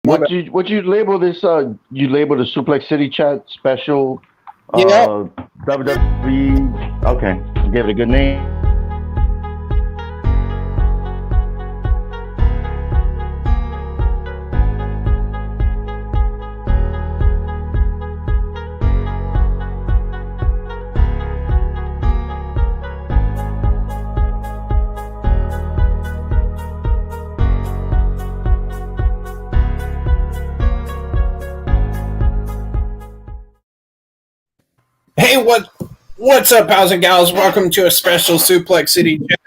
What you label this? You label the Suplex City Chat special. Yep. WWE. Okay, give it a good name. Hey, what's up, pals and gals? Welcome to a special Suplex City Chat.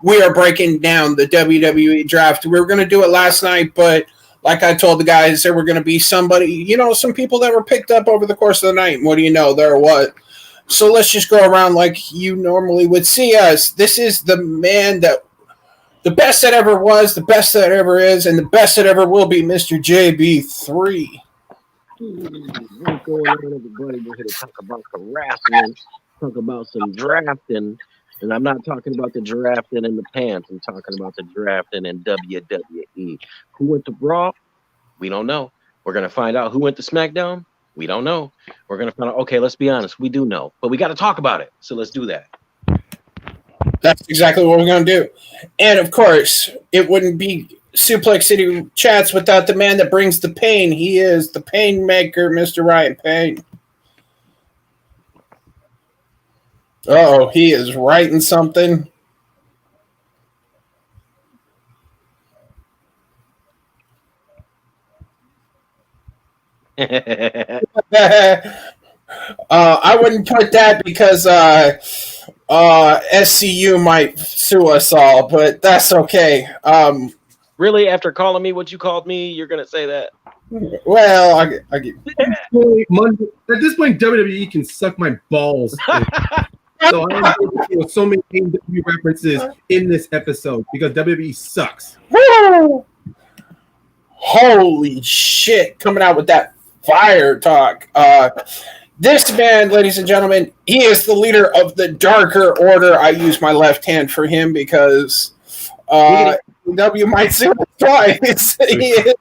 We are breaking down the WWE draft. We were going to do it last night, but like I told the guys, there were going to be somebody, some people that were picked up over the course of the night. What do you know? They're what? So let's just go around like you normally would see us. This is the man that, the best that ever was, the best that ever is, and the best that ever will be, Mr. JB3. What's going on, everybody? We're here to talk about some wrestling, talk about some drafting, and I'm not talking about the drafting in the pants. I'm talking about the drafting in WWE. Who went to Raw? We don't know. We're gonna find out who went to SmackDown. We don't know. We're gonna find out. Okay, let's be honest. We do know, but we got to talk about it. So let's do that. That's exactly what we're gonna do, and of course, it wouldn't be Suplex City Chats without the man that brings the pain. He is the Paynemaker, Mr. Ryan Payne. Oh, he is writing something. I wouldn't put that because SCU might sue us all, but that's okay. Really, after calling me what you called me, you're gonna say that? Well, I get. At this point, WWE can suck my balls. So I'm with so many WWE references in this episode because WWE sucks. Woo! Holy shit! Coming out with that fire talk. This man, ladies and gentlemen, he is the leader of the Darker Order. I use my left hand for him because W might say twice. He is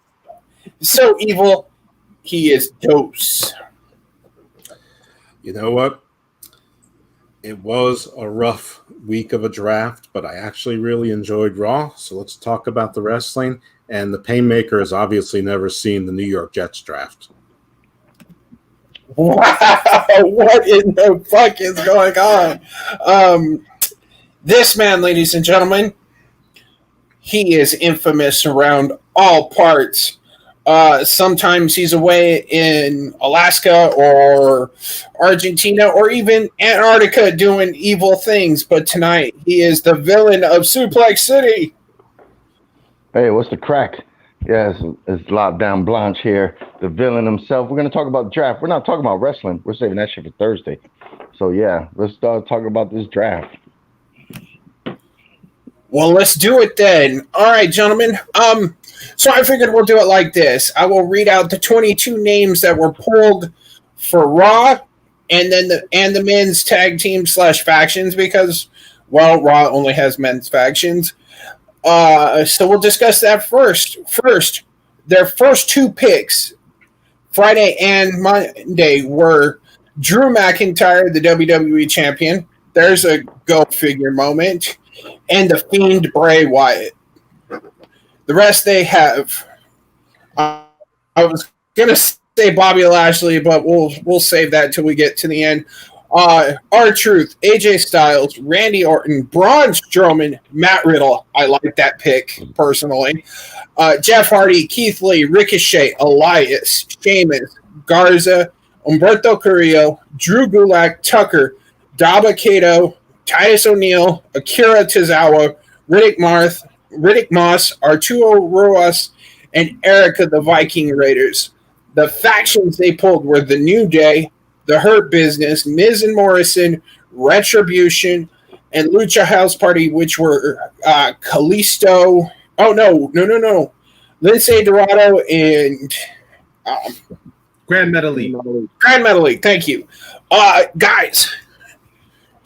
so evil. He is Dose. You know what? It was a rough week of a draft, but I actually really enjoyed Raw. So let's talk about the wrestling. And the Paynemaker has obviously never seen the New York Jets draft. Wow, what in the fuck is going on? This man, ladies and gentlemen, he is infamous around all parts. Sometimes he's away in Alaska or Argentina or even Antarctica doing evil things. But tonight, he is the villain of Suplex City. Hey, what's the crack? Yes, it's Lockdown Blanche here, the villain himself. We're going to talk about the draft. We're not talking about wrestling. We're saving that shit for Thursday. So, yeah, let's start talking about this draft. Well, let's do it then. All right, gentlemen. So I figured we'll do it like this. I will read out the 22 names that were pulled for Raw and then the men's tag team / factions because, well, Raw only has men's factions. So we'll discuss that first. First, their first two picks, Friday and Monday, were Drew McIntyre, the WWE champion. There's a go figure moment. And the Fiend Bray Wyatt. The rest they have. I was gonna say Bobby Lashley, but we'll save that till we get to the end. R-Truth, AJ Styles, Randy Orton, Braun Strowman, Matt Riddle. I like that pick personally. Jeff Hardy, Keith Lee, Ricochet, Elias, Sheamus, Garza, Humberto Carrillo, Drew Gulak, Tucker, Dabba-Kato, Titus O'Neil, Akira Tozawa, Riddick Moss, Arturo Ruas, and Erica the Viking Raiders. The factions they pulled were the New Day, the Hurt Business, Miz and Morrison, Retribution, and Lucha House Party, which were Kalisto. Oh, no. Lindsay Dorado and Grand Metalik. Grand Metalik, thank you. Guys,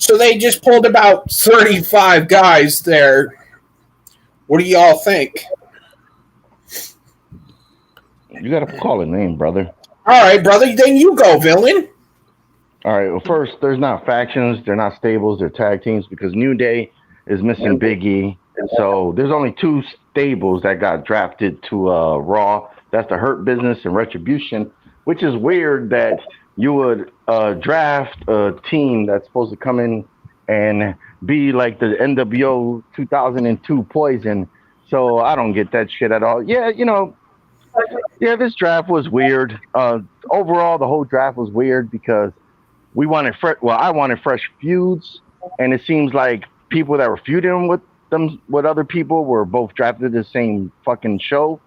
so they just pulled about 35 guys there. What do y'all think? You got to call a name, brother. All right, brother. Then you go, Villian. All right. Well, first, there's not factions. They're not stables. They're tag teams because New Day is missing Big E. So there's only two stables that got drafted to Raw. That's the Hurt Business and Retribution, which is weird that you would draft a team that's supposed to come in and be like the NWO 2002 Poison. So I don't get that shit at all. Yeah, yeah, this draft was weird. Overall, the whole draft was weird because we wanted fresh. Well, I wanted fresh feuds, and it seems like people that were feuding with them with other people were both drafted the same fucking show.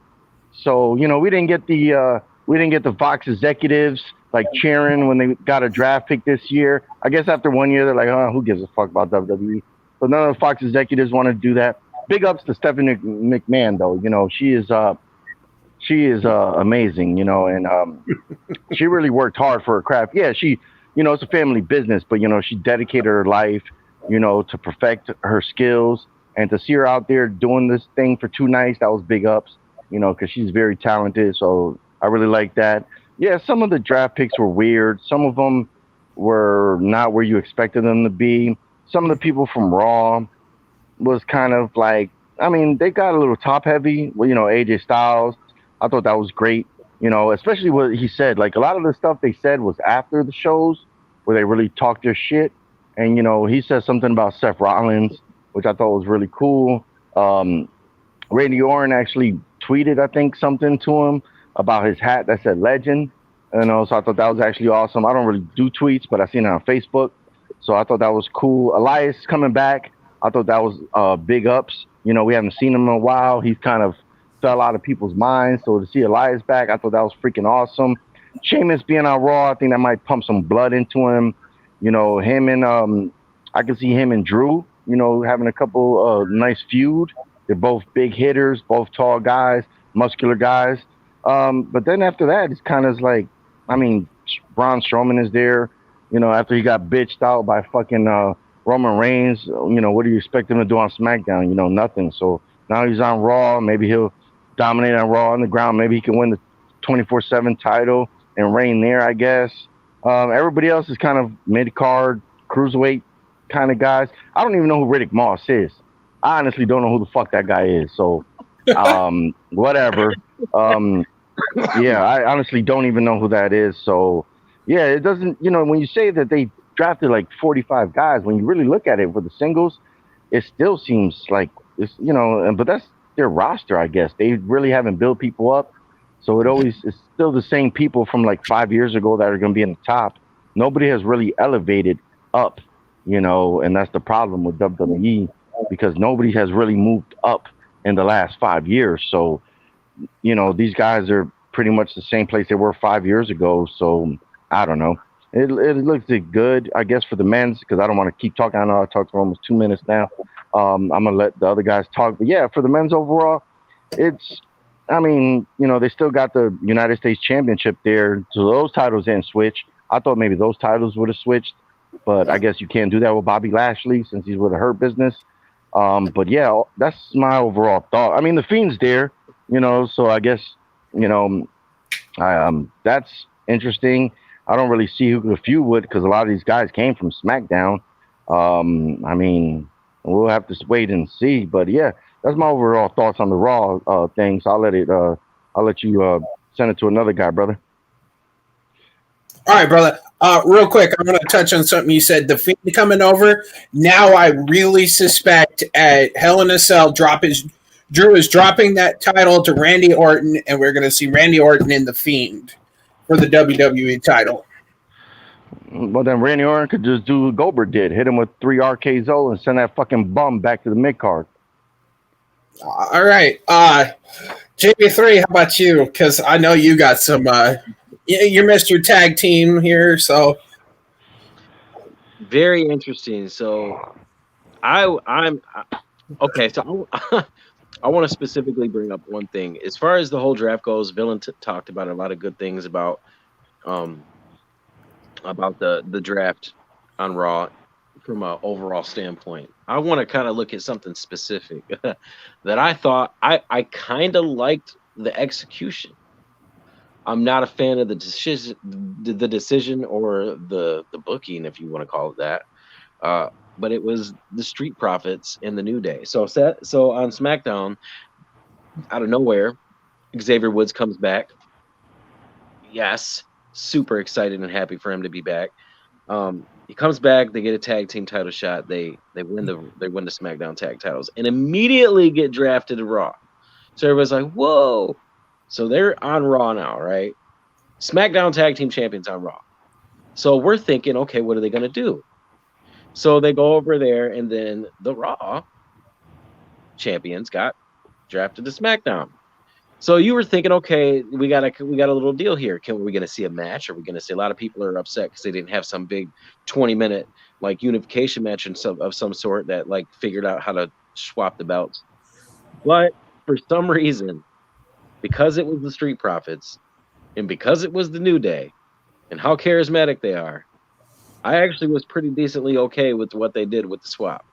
So we didn't get the Fox executives like cheering when they got a draft pick this year. I guess after 1 year they're like, oh, who gives a fuck about WWE? So none of the Fox executives want to do that. Big ups to Stephanie McMahon though. She is amazing. And she really worked hard for her craft. Yeah, it's a family business, but she dedicated her life, to perfect her skills and to see her out there doing this thing for 2 nights. That was big ups, because she's very talented. So I really like that. Yeah, some of the draft picks were weird. Some of them were not where you expected them to be. Some of the people from Raw was kind of like, I mean, they got a little top heavy. Well, AJ Styles, I thought that was great. Especially what he said. Like a lot of the stuff they said was after the shows where they really talked their shit. And he said something about Seth Rollins, which I thought was really cool. Randy Orton actually tweeted, I think, something to him about his hat that said legend. So I thought that was actually awesome. I don't really do tweets, but I seen it on Facebook. So I thought that was cool. Elias coming back, I thought that was big ups. We haven't seen him in a while. He's kind of fell out of people's minds. So to see Elias back, I thought that was freaking awesome. Sheamus being on Raw, I think that might pump some blood into him. Him and I can see him and Drew, having a couple nice feud. They're both big hitters, both tall guys, muscular guys. But then after that, it's kind of like, I mean, Braun Strowman is there. After he got bitched out by fucking Roman Reigns, what do you expect him to do on SmackDown? Nothing. So now he's on Raw. Maybe he'll dominate on Raw on the ground. Maybe he can win the 24/7 title and reign there, I guess. Everybody else is kind of mid-card, cruiserweight kind of guys. I don't even know who Riddick Moss is. I honestly don't know who the fuck that guy is. So, whatever. Yeah, I honestly don't even know who that is. So, yeah, it doesn't, when you say that they drafted like 45 guys, when you really look at it for the singles, it still seems like it's, but that's their roster, I guess. They really haven't built people up. So it's still the same people from like 5 years ago that are going to be in the top. Nobody has really elevated up, and that's the problem with WWE because nobody has really moved up in the last 5 years. So, these guys are pretty much the same place they were 5 years ago. So I don't know. It looks good, I guess, for the men's because I don't want to keep talking. I know I talked for almost 2 minutes now. I'm going to let the other guys talk. But yeah, for the men's overall, they still got the United States Championship there. So those titles didn't switch. I thought maybe those titles would have switched. But I guess you can't do that with Bobby Lashley since he's with a Hurt Business. But yeah, that's my overall thought. I mean, the Fiend's there, so I guess, that's interesting. I don't really see who the feud would because a lot of these guys came from SmackDown. We'll have to wait and see. But yeah, that's my overall thoughts on the Raw thing. So I'll let you send it to another guy, brother. All right, brother. Real quick, I want to touch on something you said. The Fiend coming over. Now I really suspect at Hell in a Cell, Drew is dropping that title to Randy Orton, and we're going to see Randy Orton in the Fiend for the WWE title. Well, then Randy Orton could just do what Goldberg did, hit him with 3 RKO and send that fucking bum back to the mid card. All right, JB3, how about you? Because I know you got some. You're Mr. Tag Team here, so very interesting. So I'm okay. So I want to specifically bring up one thing. As far as the whole draft goes, Villian talked about a lot of good things about the draft on Raw from an overall standpoint. I want to kind of look at something specific that I thought I kind of liked the execution. I'm not a fan of the decision or the booking, if you want to call it that. But it was the Street Profits and the New Day. So on SmackDown, out of nowhere, Xavier Woods comes back. Yes, super excited and happy for him to be back. He comes back. They get a tag team title shot. They win the SmackDown tag titles and immediately get drafted to Raw. So everybody's like, "Whoa!" So they're on Raw now, right? SmackDown tag team champions on Raw. So we're thinking, okay, what are they going to do? So they go over there, and then the Raw champions got drafted to SmackDown. So you were thinking, okay, we got a little deal here. Are we going to see a match? Are we going to see? A lot of people are upset because they didn't have some big 20-minute like unification match of some sort that like figured out how to swap the belts. But for some reason, because it was the Street Profits and because it was the New Day and how charismatic they are, I actually was pretty decently okay with what they did with the swap.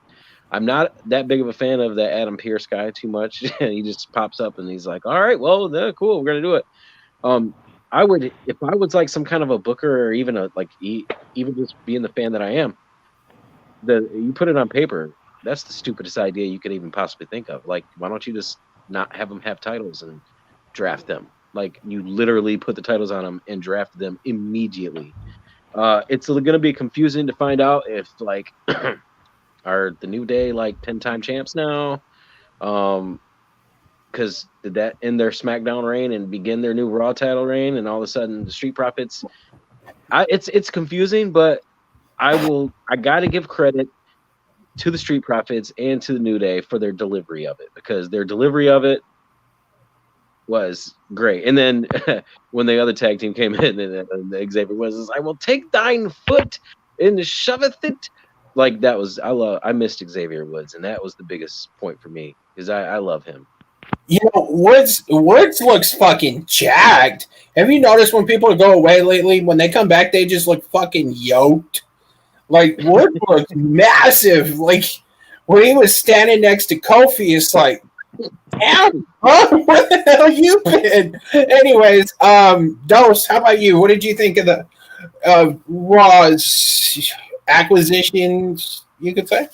I'm not that big of a fan of the Adam Pearce guy too much. He just pops up and he's like, "All right, well, cool, we're gonna do it." I would, if I was like some kind of a booker or even even just being the fan that I am, you put it on paper. That's the stupidest idea you could even possibly think of. Like, why don't you just not have them have titles and draft them? Like, you literally put the titles on them and draft them immediately. It's going to be confusing to find out if like are the New Day like 10-time champs now? Because did that end their SmackDown reign and begin their new Raw title reign? And all of a sudden, the Street Profits. It's confusing, but I got to give credit to the Street Profits and to the New Day for their delivery of it, because their delivery of it was great. And then when the other tag team came in, and Xavier was "I will take thine foot and shoveth it." Like, that was, I missed Xavier Woods, and that was the biggest point for me because I love him. You know, Woods looks fucking jacked. Have you noticed when people go away lately, when they come back, they just look fucking yoked? Like, Woods looks massive. Like, when he was standing next to Kofi, it's like, damn, huh? Where the hell you been? Anyways, Dose, how about you? What did you think of the Raw's acquisitions, you could say?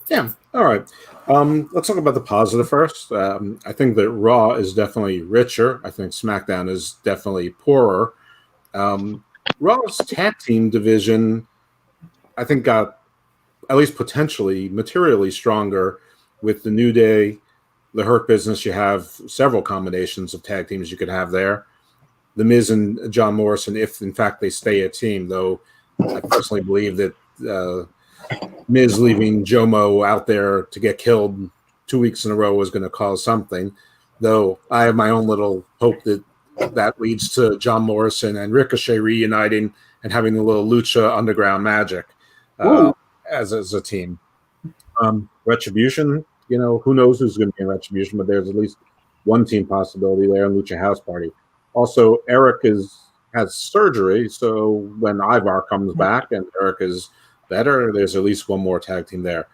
Yeah, all right. Let's talk about the positive first. I think that Raw is definitely richer. I think SmackDown is definitely poorer. Raw's tag team division, I think, got at least potentially materially stronger with the New Day, the Hurt Business. You have several combinations of tag teams you could have there. The Miz and John Morrison, if in fact they stay a team, though I personally believe that Miz leaving Jomo out there to get killed 2 weeks in a row was going to cause something, though I have my own little hope that leads to John Morrison and Ricochet reuniting and having a little Lucha Underground magic as a team. Retribution, who knows who's going to be in Retribution, but there's at least one team possibility there in Lucha House Party. Also, Eric has surgery, so when Ivar comes back and Eric is better, there's at least one more tag team there.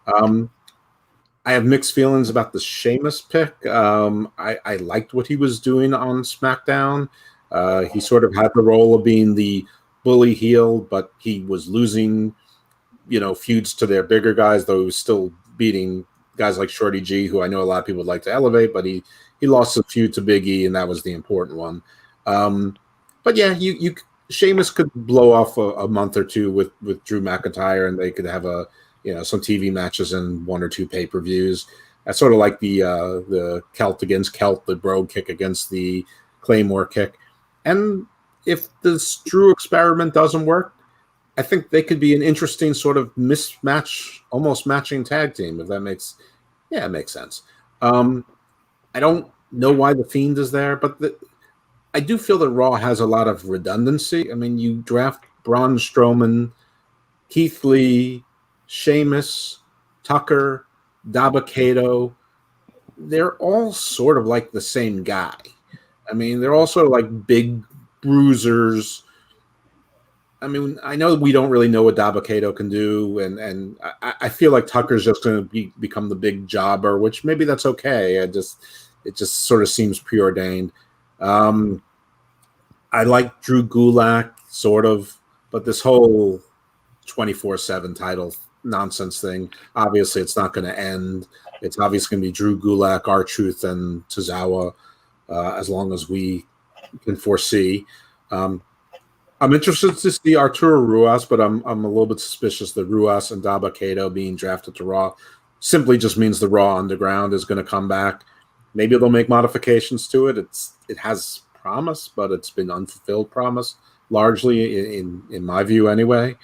I have mixed feelings about the Sheamus pick. I liked what he was doing on SmackDown. He sort of had the role of being the bully heel, but he was losing, feuds to their bigger guys, though he was still beating guys like Shorty G, who I know a lot of people would like to elevate, but he lost a feud to Big E, and that was the important one. But yeah, Sheamus could blow off a month or two with Drew McIntyre, and they could have some TV matches and one or two pay-per-views. That's sort of like the Celt against Celt, the Brogue kick against the Claymore kick. And if this Drew experiment doesn't work, I think they could be an interesting sort of mismatch, almost matching tag team, if that makes sense. I don't know why the Fiend is there, but I do feel that Raw has a lot of redundancy. I mean, you draft Braun Strowman, Keith Lee, Sheamus, Tucker, Dabba-Kato. They're all sort of like the same guy. I mean, they're all sort of like big bruisers. I mean, I know we don't really know what Dabba-Kato can do, and I feel like Tucker's just going to become the big jobber, which maybe that's okay. It just sort of seems preordained. I like Drew Gulak, sort of, but this whole 24/7 title nonsense thing, obviously it's not going to end. It's obviously going to be Drew Gulak, R-Truth, and Tozawa as long as we can foresee. I'm interested to see Arturo Ruas, but I'm a little bit suspicious that Ruas and Dabba-Kato being drafted to Raw simply just means the Raw Underground is going to come back. Maybe they'll make modifications to it. It has promise, but it's been unfulfilled promise, largely in my view anyway.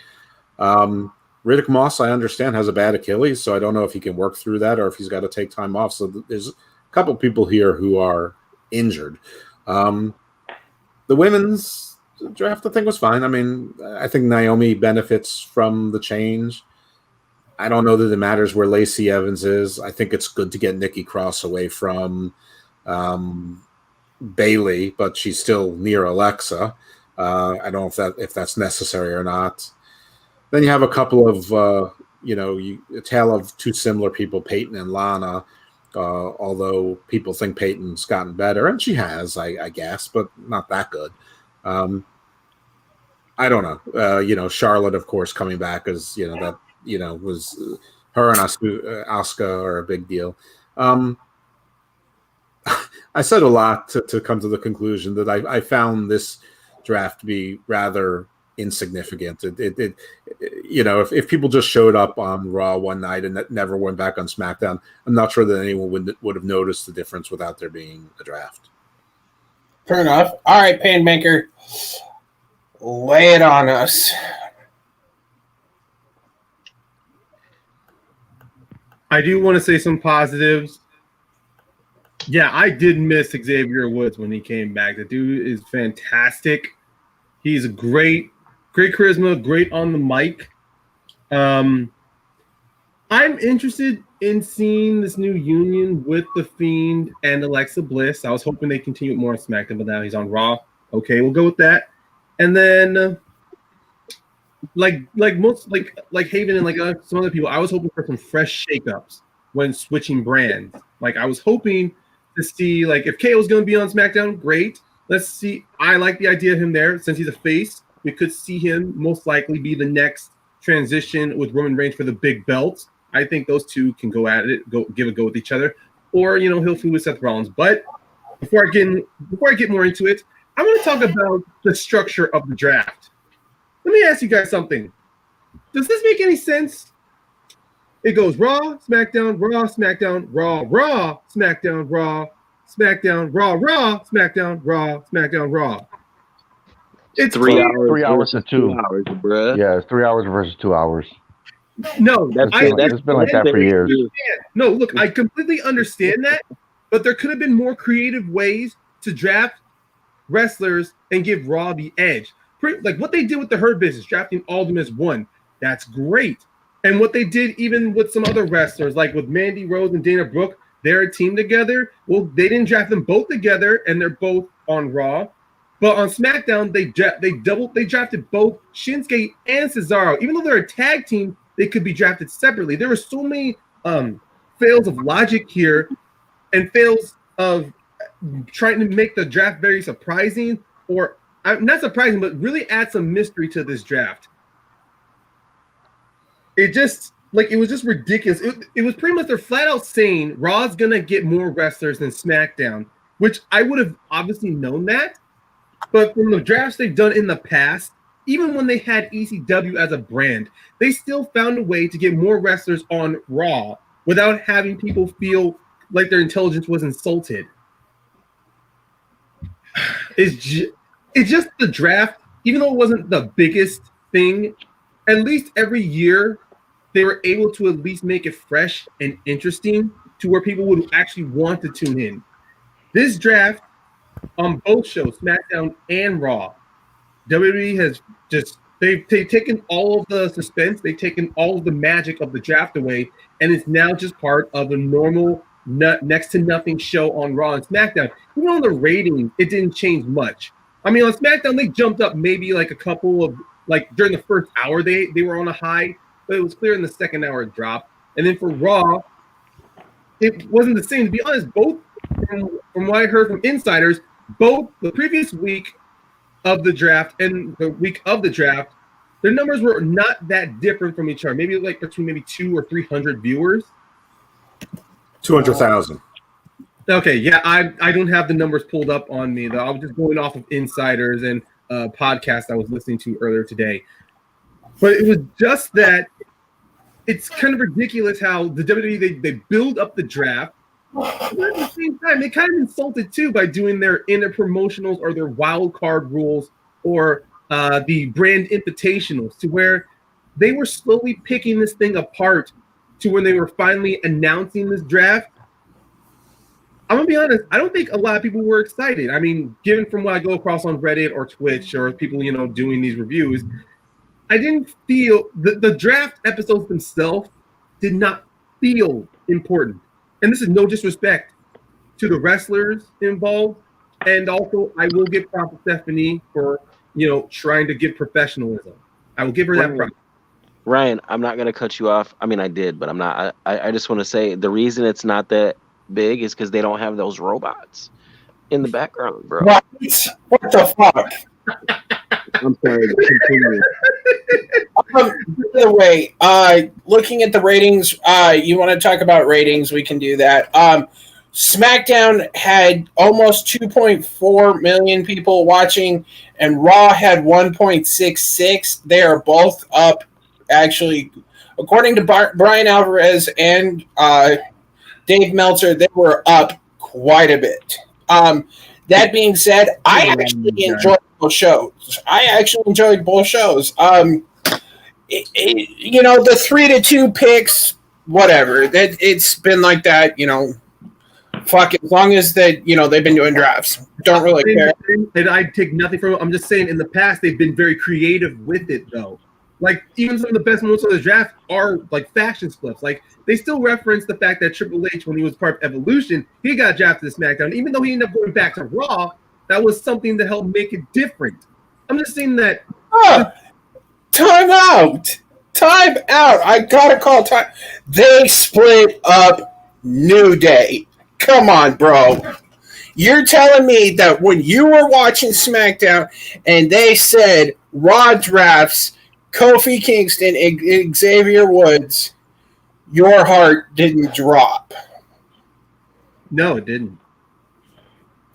Riddick Moss, I understand, has a bad Achilles, so I don't know if he can work through that or if he's got to take time off. So there's a couple people here who are injured. The women's draft, I think, was fine. I mean, I think Naomi benefits from the change. I don't know that it matters where Lacey Evans is. I think it's good to get Nikki Cross away from Bailey, but she's still near Alexa. I don't know if that's necessary or not. Then you have a couple of, a tale of two similar people, Peyton and Lana, although people think Peyton's gotten better, and she has, I guess, but not that good. I don't know. Charlotte, of course, coming back was her and Asuka are a big deal. I said a lot to come to the conclusion that I found this draft to be rather insignificant. If people just showed up on Raw one night and never went back on SmackDown, I'm not sure that anyone would have noticed the difference without there being a draft. Fair enough. All right, Paynemaker, lay it on us. I do want to say some positives. Yeah, I did miss Xavier Woods when he came back. The dude is fantastic. He's great charisma, great on the mic. I'm interested in seeing this new union with The Fiend and Alexa Bliss. I was hoping they continue more on SmackDown, but now he's on Raw. Okay, we'll go with that. And then, like Haven and some other people, I was hoping for some fresh shakeups when switching brands. Like, I was hoping to see, if KO's going to be on SmackDown, great. Let's see. I like the idea of him there. Since he's a face, we could see him most likely be the next transition with Roman Reigns for the big belt. I think those two can go at it, give a go with each other. Or, he'll feud with Seth Rollins. But before I get more into it, I want to talk about the structure of the draft. Let me ask you guys something. Does this make any sense? It goes Raw, SmackDown, Raw, SmackDown, Raw, Raw, SmackDown, Raw, SmackDown, Raw, Raw, SmackDown, Raw, SmackDown, Raw. It's 3 hours. 3 hours to 2 hours, bruh. Yeah, it's 3 hours versus 2 hours. No, it's been like that for years. No, look, I completely understand that, but there could have been more creative ways to draft wrestlers and give Raw the edge. Like what they did with the Hurt Business, drafting all of them as one. That's great. And what they did even with some other wrestlers, like with Mandy Rose and Dana Brooke, they're a team together. Well, they didn't draft them both together, and they're both on Raw. But on SmackDown, they drafted both Shinsuke and Cesaro. Even though they're a tag team, they could be drafted separately. There were so many fails of logic here and fails of trying to make the draft very surprising, or not surprising, but really add some mystery to this draft. It was just ridiculous. It was pretty much they're flat out saying Raw's gonna get more wrestlers than SmackDown, which I would have obviously known that. But from the drafts they've done in the past, even when they had ECW as a brand, they still found a way to get more wrestlers on Raw without having people feel like their intelligence was insulted. It's just the draft, even though it wasn't the biggest thing, at least every year they were able to at least make it fresh and interesting to where people would actually want to tune in. This draft on both shows, SmackDown and Raw, WWE has they've taken all of the suspense, they've taken all of the magic of the draft away, and it's now just part of a normal next to nothing show on Raw and SmackDown. Even on the ratings, it didn't change much. I mean, on SmackDown, they jumped up maybe like a couple of, during the first hour, they were on a high, but it was clear in the second hour it dropped. And then for Raw, it wasn't the same. To be honest, both, from what I heard from insiders, both the previous week, of the draft and the week of the draft, their numbers were not that different from each other. Maybe like between maybe 200 or 300 viewers. 200,000. Okay, yeah, I don't have the numbers pulled up on me though. I was just going off of insiders and podcasts I was listening to earlier today. But it was just that it's kind of ridiculous how the WWE they build up the draft. But at the same time, they kind of insulted too by doing their inner promotionals or their wild card rules or the brand invitationals, to where they were slowly picking this thing apart to when they were finally announcing this draft. I'm gonna be honest, I don't think a lot of people were excited. I mean, given from what I go across on Reddit or Twitch or people, doing these reviews, I didn't feel the draft episodes themselves did not feel important. And this is no disrespect to the wrestlers involved. And also, I will give props to Stephanie for, trying to give professionalism. I will give her that props. Ryan, I'm not going to cut you off. I mean, I did, but I'm not. I just want to say the reason it's not that big is because they don't have those robots in the background, bro. What the fuck? I'm sorry. Continue. By the way, looking at the ratings, you want to talk about ratings, we can do that. SmackDown had almost 2.4 million people watching, and Raw had 1.66. They are both up, actually. According to Brian Alvarez and Dave Meltzer, they were up quite a bit. That being said, I actually enjoyed both shows. The 3-2 picks, whatever. It's been like that, fuck it, as long as they've been doing drafts. Don't really care. And I take nothing from it. I'm just saying in the past they've been very creative with it though. Like even some of the best moments of the draft are like faction splits. Like they still reference the fact that Triple H, when he was part of Evolution, he got drafted to SmackDown. Even though he ended up going back to Raw, that was something to help make it different. I'm just saying that. Time out. I gotta call time. They split up New Day. Come on, bro. You're telling me that when you were watching SmackDown and they said Raw drafts Kofi Kingston and Xavier Woods, your heart didn't drop? No, it didn't.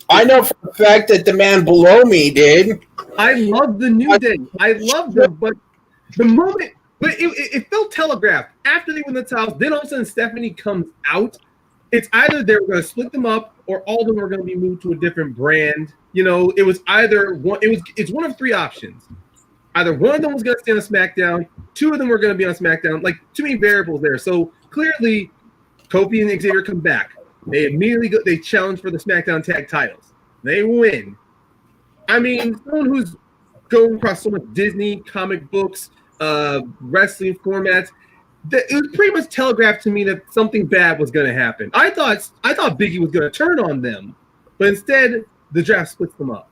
I know for a fact that the man below me did. I love the New Day. I love them, but the moment, it felt telegraphed. After they win the titles, then all of a sudden Stephanie comes out. It's either they were going to split them up or all of them are going to be moved to a different brand. It was either one. It's one of three options. Either one of them was going to stay on SmackDown, two of them were going to be on SmackDown. Like too many variables there. So clearly, Kofi and Xavier come back. They immediately they challenge for the SmackDown tag titles. They win. I mean, someone who's going across so much Disney, comic books, wrestling formats, it was pretty much telegraphed to me that something bad was going to happen. I thought Biggie was going to turn on them, but instead the draft splits them up.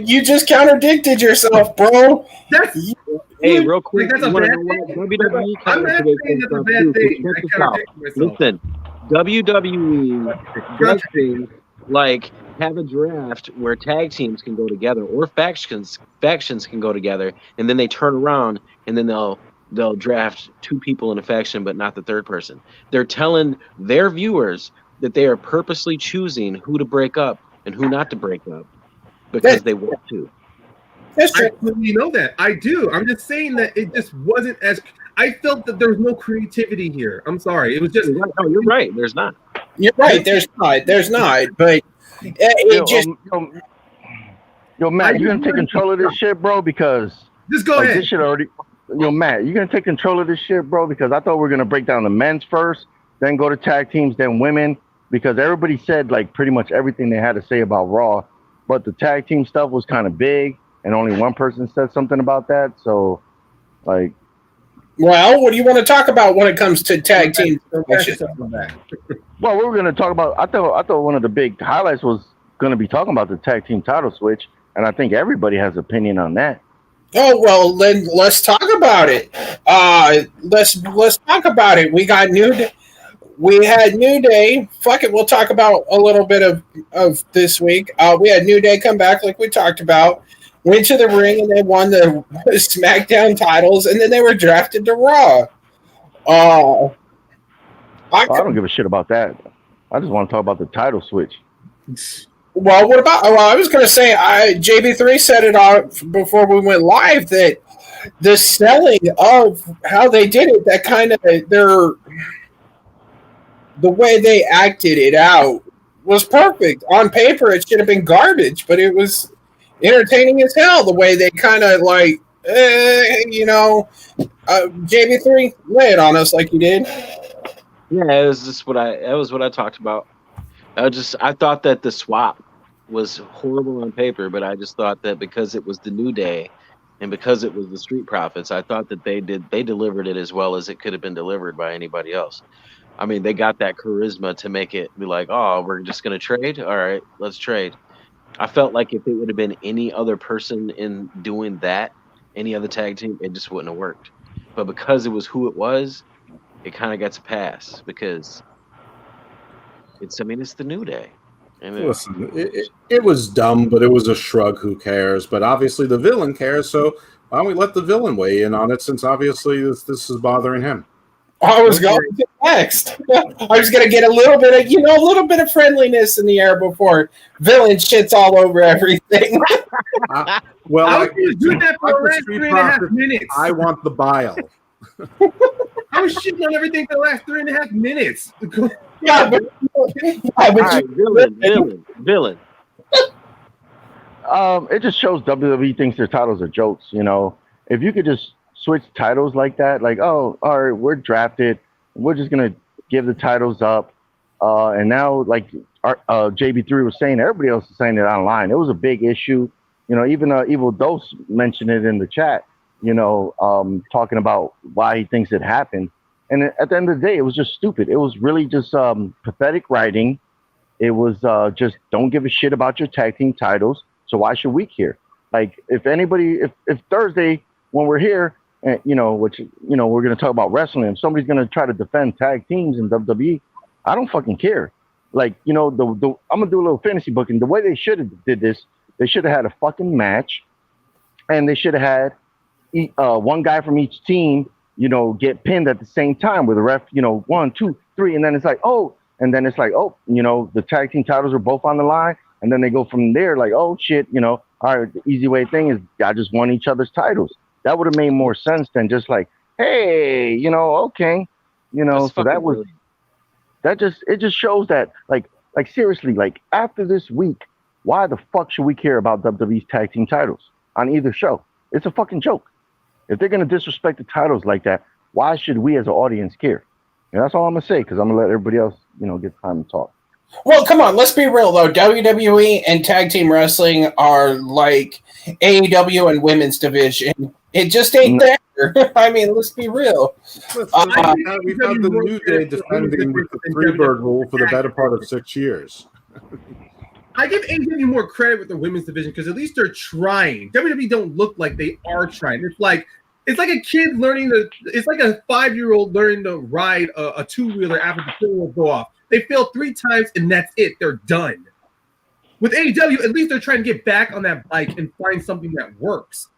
You just contradicted yourself, bro. Hey, real quick, that's a bad thing. I'm not saying that's a bad thing. I contradict myself. Listen, WWE does things like have a draft where tag teams can go together or factions can go together, and then they turn around and then they'll draft two people in a faction but not the third person. They're telling their viewers that they are purposely choosing who to break up and who not to break up because they want to. That's true. I completely know that. I do. I'm just saying that it just wasn't as. I felt that there was no creativity here. I'm sorry. It was just. No, you're right. There's not. You're right. There's not. But Yo, Matt, you gonna take control of this shit, bro? Because just go ahead. This shit already. Yo, Matt, you gonna take control of this shit, bro? Because I thought we were gonna break down the men's first, then go to tag teams, then women. Because everybody said like pretty much everything they had to say about Raw, but the tag team stuff was kind of big, and only one person said something about that. So, like. Well, what do you want to talk about when it comes to tag team? Well, we were going to talk about. I thought one of the big highlights was going to be talking about the tag team title switch, and I think everybody has an opinion on that. Oh well, then let's talk about it. Let's talk about it. We got we had New Day. Fuck it, we'll talk about a little bit of this week. We had New Day come back, like we talked about. Went to the ring and they won the SmackDown titles, and then they were drafted to Raw. I don't give a shit about that. I just want to talk about the title switch. Well, what about? Well, I was going to say, JB3 said it out before we went live that the selling of how they did it, that kind of the way they acted it out was perfect. On paper, it should have been garbage, but it was entertaining as hell. The way they kind of like, JB3, lay it on us like you did. Yeah, it was just that was what I talked about. I thought that the swap was horrible on paper, but I just thought that because it was the New Day and because it was the Street Profits, I thought that they delivered it as well as it could have been delivered by anybody else. I mean, they got that charisma to make it be like, oh, we're just going to trade? All right, let's trade. I felt like if it would have been any other person in doing that, any other tag team, it just wouldn't have worked. But because it was who it was, it kind of gets a pass because it's the New Day. Listen, it was dumb, but it was a shrug. Who cares? But obviously the villain cares, so why don't we let the villain weigh in on it, since obviously this is bothering him. I was going to next. I was going to get a little bit of friendliness in the air before villain shits all over everything. Well, I was doing that for the last 3.5 minutes. I want the bile. I was shitting on everything for the last 3.5 minutes. Yeah, but right, villain. It just shows WWE thinks their titles are jokes. If you could just switch titles like that, like, oh, all right, we're drafted, we're just gonna give the titles up, and now like JB3 was saying, everybody else is saying it online. It was a big issue. Even Evil Dose mentioned it in the chat. Talking about why he thinks it happened. And at the end of the day, it was just stupid. It was really just pathetic writing. It was just don't give a shit about your tag team titles. So why should we care? Like, if Thursday when we're here, and we're going to talk about wrestling, if somebody's going to try to defend tag teams in WWE, I don't fucking care. Like, I'm going to do a little fantasy booking. The way they should have did this, they should have had a fucking match, and they should have had one guy from each team, get pinned at the same time with a ref, 1, 2, 3, and then it's like, the tag team titles are both on the line, and then they go from there like, oh shit, all right, the easy way thing is I just won each other's titles. That would have made more sense than just like, hey, okay, so it just shows that like seriously, like after this week, why the fuck should we care about WWE's tag team titles on either show? It's a fucking joke. If they're going to disrespect the titles like that, why should we as an audience care? And that's all I'm going to say, because I'm going to let everybody else, get time to talk. Well, come on, let's be real, though. WWE and tag team wrestling are like AEW and women's division. It just ain't there. I mean, let's be real. We've had the New Day defending with the three-bird rule for the better part of 6 years. I give AEW more credit with the women's division because at least they're trying. WWE don't look like they are trying. It's like a kid learning it's like a 5-year-old learning to ride a two-wheeler after the two will go off. They fail 3 times and that's it. They're done. With AEW, at least they're trying to get back on that bike and find something that works.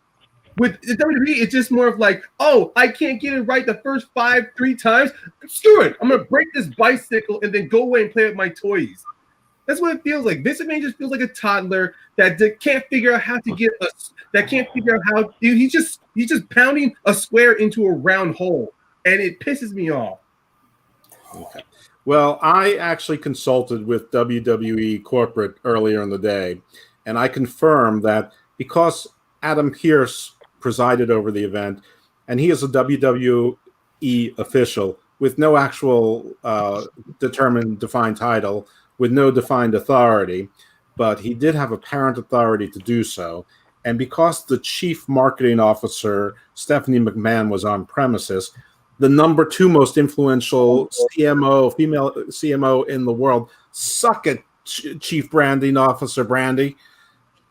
With WWE, it's just more of like, oh, I can't get it right the first 3 times. Screw it. I'm going to break this bicycle and then go away and play with my toys. That's what it feels like. Vince McMahon just feels like a toddler that can't figure out how to get he's just pounding a square into a round hole, and it pisses me off. Okay. Well, I actually consulted with WWE corporate earlier in the day, and I confirmed that because Adam Pearce presided over the event, and he is a WWE official with no actual defined title, with no defined authority, but he did have apparent authority to do so. And because the chief marketing officer, Stephanie McMahon, was on premises, the number 2 most influential CMO, female CMO in the world, suck it, chief branding officer Brandy.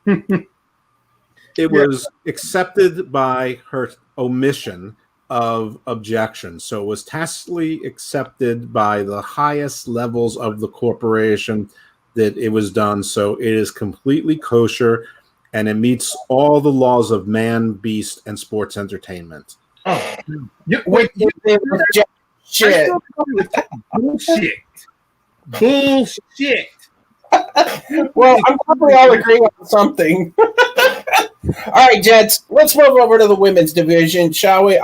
It was accepted by her omission of objection. So it was tacitly accepted by the highest levels of the corporation that it was done. So it is completely kosher, and it meets all the laws of man, beast, and sports entertainment. Oh, wait, shit. Bullshit. Bullshit. Well, I'm glad we all agree on something. All right, Jets, let's move over to the women's division, shall we?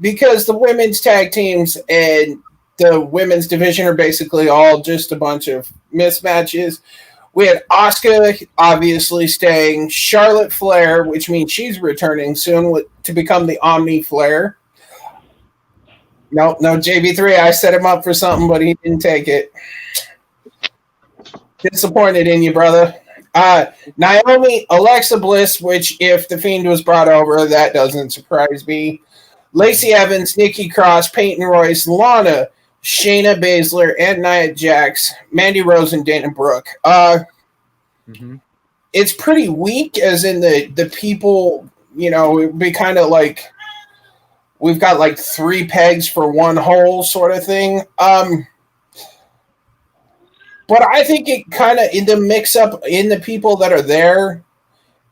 Because the women's tag teams and the women's division are basically all just a bunch of mismatches. We had Asuka obviously staying, Charlotte Flair, which means she's returning soon to become the Omni Flair. No, JB3, I set him up for something, but he didn't take it. Disappointed in you, brother. Naomi, Alexa Bliss, which if The Fiend was brought over, that doesn't surprise me. Lacey Evans, Nikki Cross, Peyton Royce, Lana, Shayna Baszler, and Nia Jax, Mandy Rose, and Dana Brooke. It's pretty weak, as in the people, it'd be kind of like we've got like 3 pegs for 1 hole sort of thing. But I think it kind of, in the mix-up in the people that are there,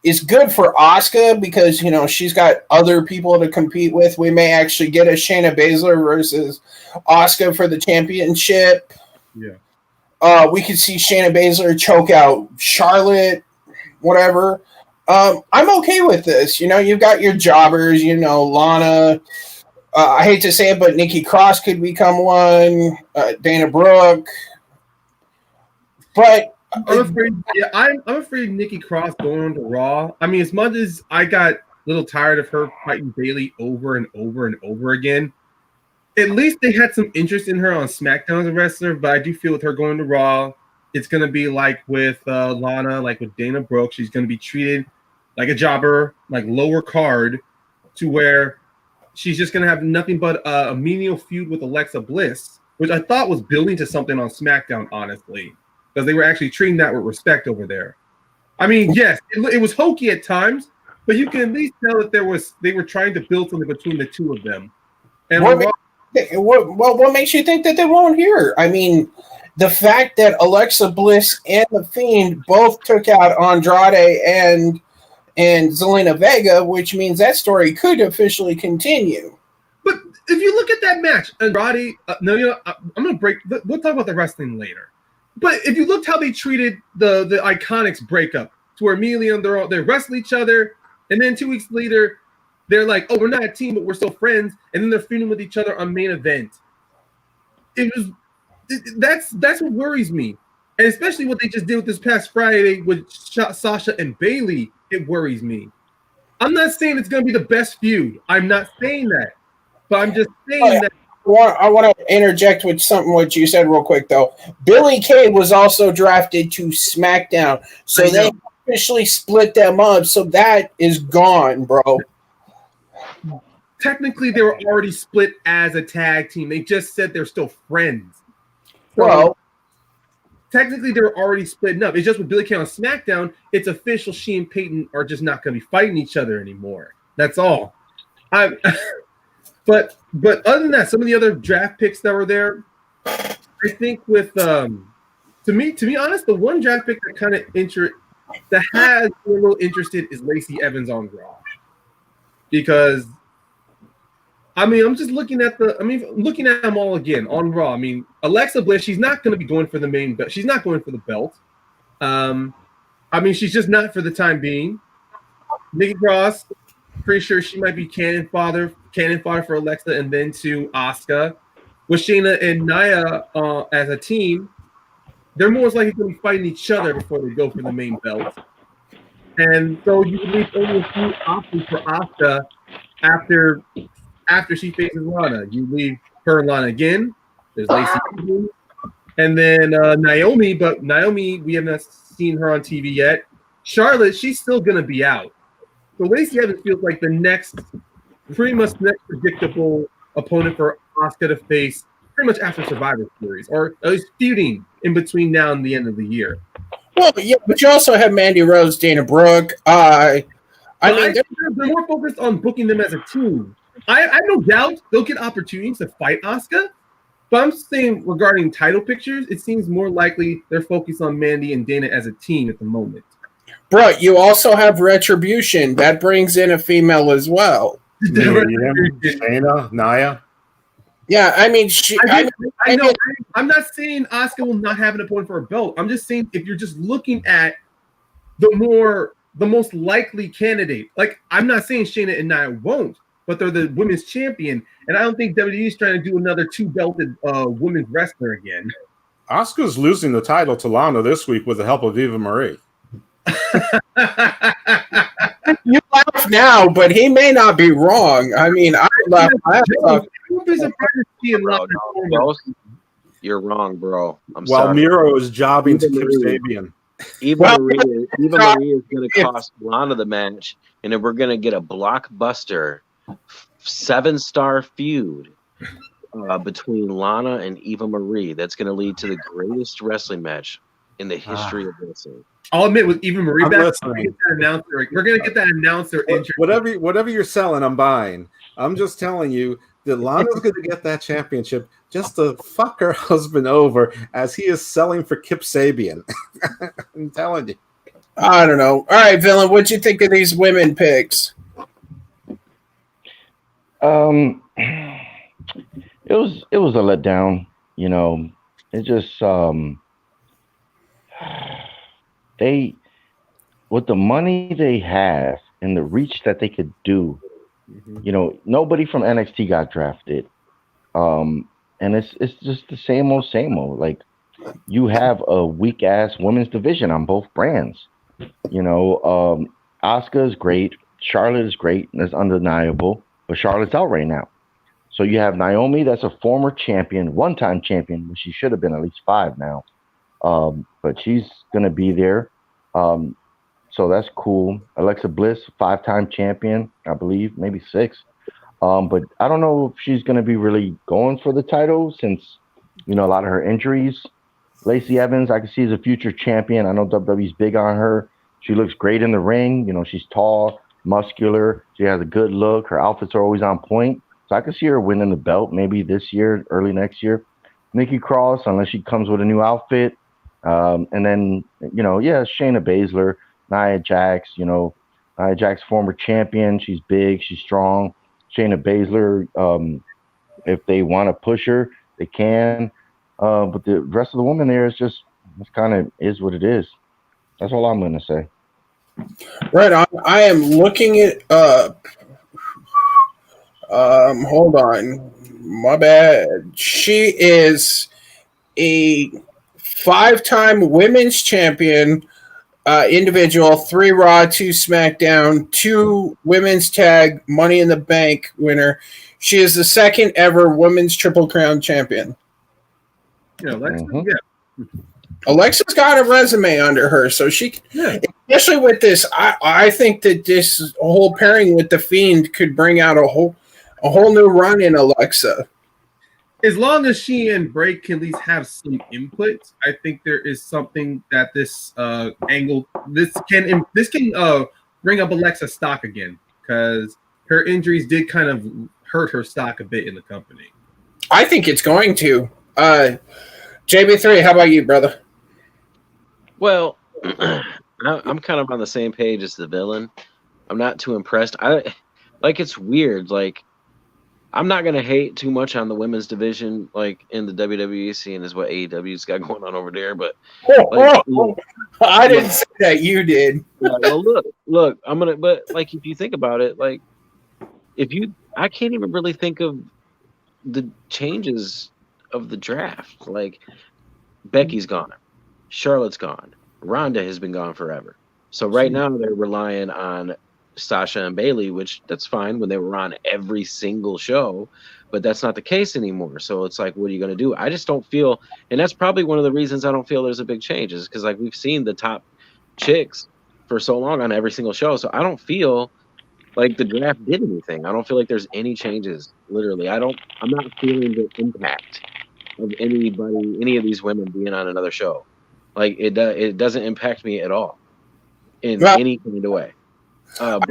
is good for Asuka because, she's got other people to compete with. We may actually get a Shayna Baszler versus Asuka for the championship. Yeah. We could see Shayna Baszler choke out Charlotte, whatever. I'm okay with this. You've got your jobbers, Lana. I hate to say it, but Nikki Cross could become one. Dana Brooke. But I'm afraid Nikki Cross going on to Raw. I mean, as much as I got a little tired of her fighting Bayley over and over and over again, at least they had some interest in her on SmackDown as a wrestler. But I do feel with her going to Raw, it's going to be like with Lana, like with Dana Brooke. She's going to be treated like a jobber, like lower card, to where she's just going to have nothing but a menial feud with Alexa Bliss, which I thought was building to something on SmackDown, honestly. Because they were actually treating that with respect over there. I mean, yes, it was hokey at times, but you can at least tell that they were trying to build something between the two of them. And what makes you think that they won't hear? I mean, the fact that Alexa Bliss and The Fiend both took out Andrade and Zelina Vega, which means that story could officially continue. But if you look at that match, Andrade, I'm going to break. We'll talk about the wrestling later. But if you looked how they treated the Iconics breakup, to where immediately they wrestle each other, and then 2 weeks later, they're like, "Oh, we're not a team, but we're still friends," and then they're feuding with each other on main event. That's what worries me, and especially what they just did with this past Friday with Sasha and Bayley. It worries me. I'm not saying it's going to be the best feud. I'm not saying that, but I'm just saying that. I want to interject with something what you said real quick, though. Billie Kay was also drafted to SmackDown, so they officially split them up, so that is gone, bro. Technically, they were already split as a tag team. They just said they're still friends. So, well, technically, they were already splitting up. It's just with Billie Kay on SmackDown, it's official she and Peyton are just not going to be fighting each other anymore. That's all. But other than that, some of the other draft picks that were there, I think with to be honest, the one draft pick that kind of that has a little interested is Lacey Evans on Raw, because I mean I'm just looking at looking at them all again on Raw. I mean Alexa Bliss, she's not going to be going for the main belt. She's not going for the belt. I mean she's just not for the time being. Nikki Cross, pretty sure she might be cannon fodder for Alexa and then to Asuka. With Shayna and Nia as a team, they're most likely going to be fighting each other before they go for the main belt. And so you leave only a few options for Asuka after she faces Lana. You leave her and Lana again. There's Lacey and then Naomi, but Naomi, we have not seen her on TV yet. Charlotte, she's still going to be out. So Lacey Evans feels like the pretty much next predictable opponent for Asuka to face pretty much after Survivor Series, or at least feuding in between now and the end of the year. Well, yeah, but you also have Mandy Rose, Dana Brooke. They're more focused on booking them as a team. I have no doubt they'll get opportunities to fight Asuka. But I'm saying regarding title pictures, it seems more likely they're focused on Mandy and Dana as a team at the moment. Bro, you also have Retribution. That brings in a female as well. Shayna, Nia. Yeah, I mean, I know. I'm not saying Asuka will not have an opponent for a belt. I'm just saying if you're just looking at the most likely candidate, like I'm not saying Shayna and Nia won't, but they're the women's champion, and I don't think WWE is trying to do another 2-belted women's wrestler again. Asuka's losing the title to Lana this week with the help of Eva Marie. You laugh now, but he may not be wrong. I mean, I laugh. You're wrong, bro. I'm While sorry. Miro is jobbing to Kip Sabian. Eva Marie is going to cost Lana the match, and then we're going to get a blockbuster 7-star feud between Lana and Eva Marie. That's going to lead to the greatest wrestling match in the history of wrestling. I'll admit, with Eva Marie back, we're going to get that announcer. Whatever you're selling, I'm buying. I'm just telling you that Lana's going to get that championship just to fuck her husband over as he is selling for Kip Sabian. I'm telling you. I don't know. All right, Villain, what'd you think of these women picks? It was a letdown. You know, it just they, with the money they have and the reach that they could do, you know, nobody from NXT got drafted. And it's just the same old. Like, you have a weak ass women's division on both brands. You know, Asuka is great, Charlotte is great, and that's undeniable. But Charlotte's out right now. So you have Naomi, that's a former champion, one-time champion, which she should have been at least 5 now. But she's gonna be there. So that's cool. Alexa Bliss, 5-time champion, I believe, maybe 6. But I don't know if she's going to be really going for the title since, you know, a lot of her injuries. Lacey Evans, I can see as a future champion. I know WWE's big on her. She looks great in the ring. You know, she's tall, muscular. She has a good look. Her outfits are always on point. So I can see her winning the belt maybe this year, early next year. Nikki Cross, unless she comes with a new outfit. And then, you know, Shayna Baszler, Nia Jax, you know, Nia Jax, former champion. She's big. She's strong. Shayna Baszler, if they want to push her, they can. But the rest of the women there is just, it's kind of is what it is. That's all I'm going to say. Right on. I am looking it up. Hold on. My bad. She is a 5-time women's champion, individual, 3 Raw, 2 SmackDown, 2 women's tag Money in the Bank winner. She is the 2nd ever women's Triple Crown champion. Yeah, Alexa, Alexa's got a resume under her, so she, especially with this, I think that this whole pairing with the Fiend could bring out a whole new run in Alexa. As long as she and Bray can at least have some input, I think there is something that this angle this can bring up Alexa's stock again, because her injuries did kind of hurt her stock a bit in the company. I think it's going to. JB3, how about you, brother? Well, I'm kind of on the same page as the Villain. I'm not too impressed. It's weird. Like, I'm not going to hate too much on the women's division, like in the WWE scene, is what AEW's got going on over there. But I didn't say that. You did. Well, look, but like, if you think about it, like, I can't even really think of the changes of the draft. Like, Becky's gone, Charlotte's gone, Ronda has been gone forever. So right now they're relying on Sasha and Bailey, which that's fine when they were on every single show, but that's not the case anymore. So it's like, what are you going to do? I just don't feel, and that's probably one of the reasons I don't feel there's a big change, is because, like, we've seen the top chicks for so long on every single show. So I don't feel like the draft did anything. I don't feel like there's any changes. Literally, I'm not feeling the impact of any of these women being on another show. Like, it doesn't impact me at all in any kind of way. But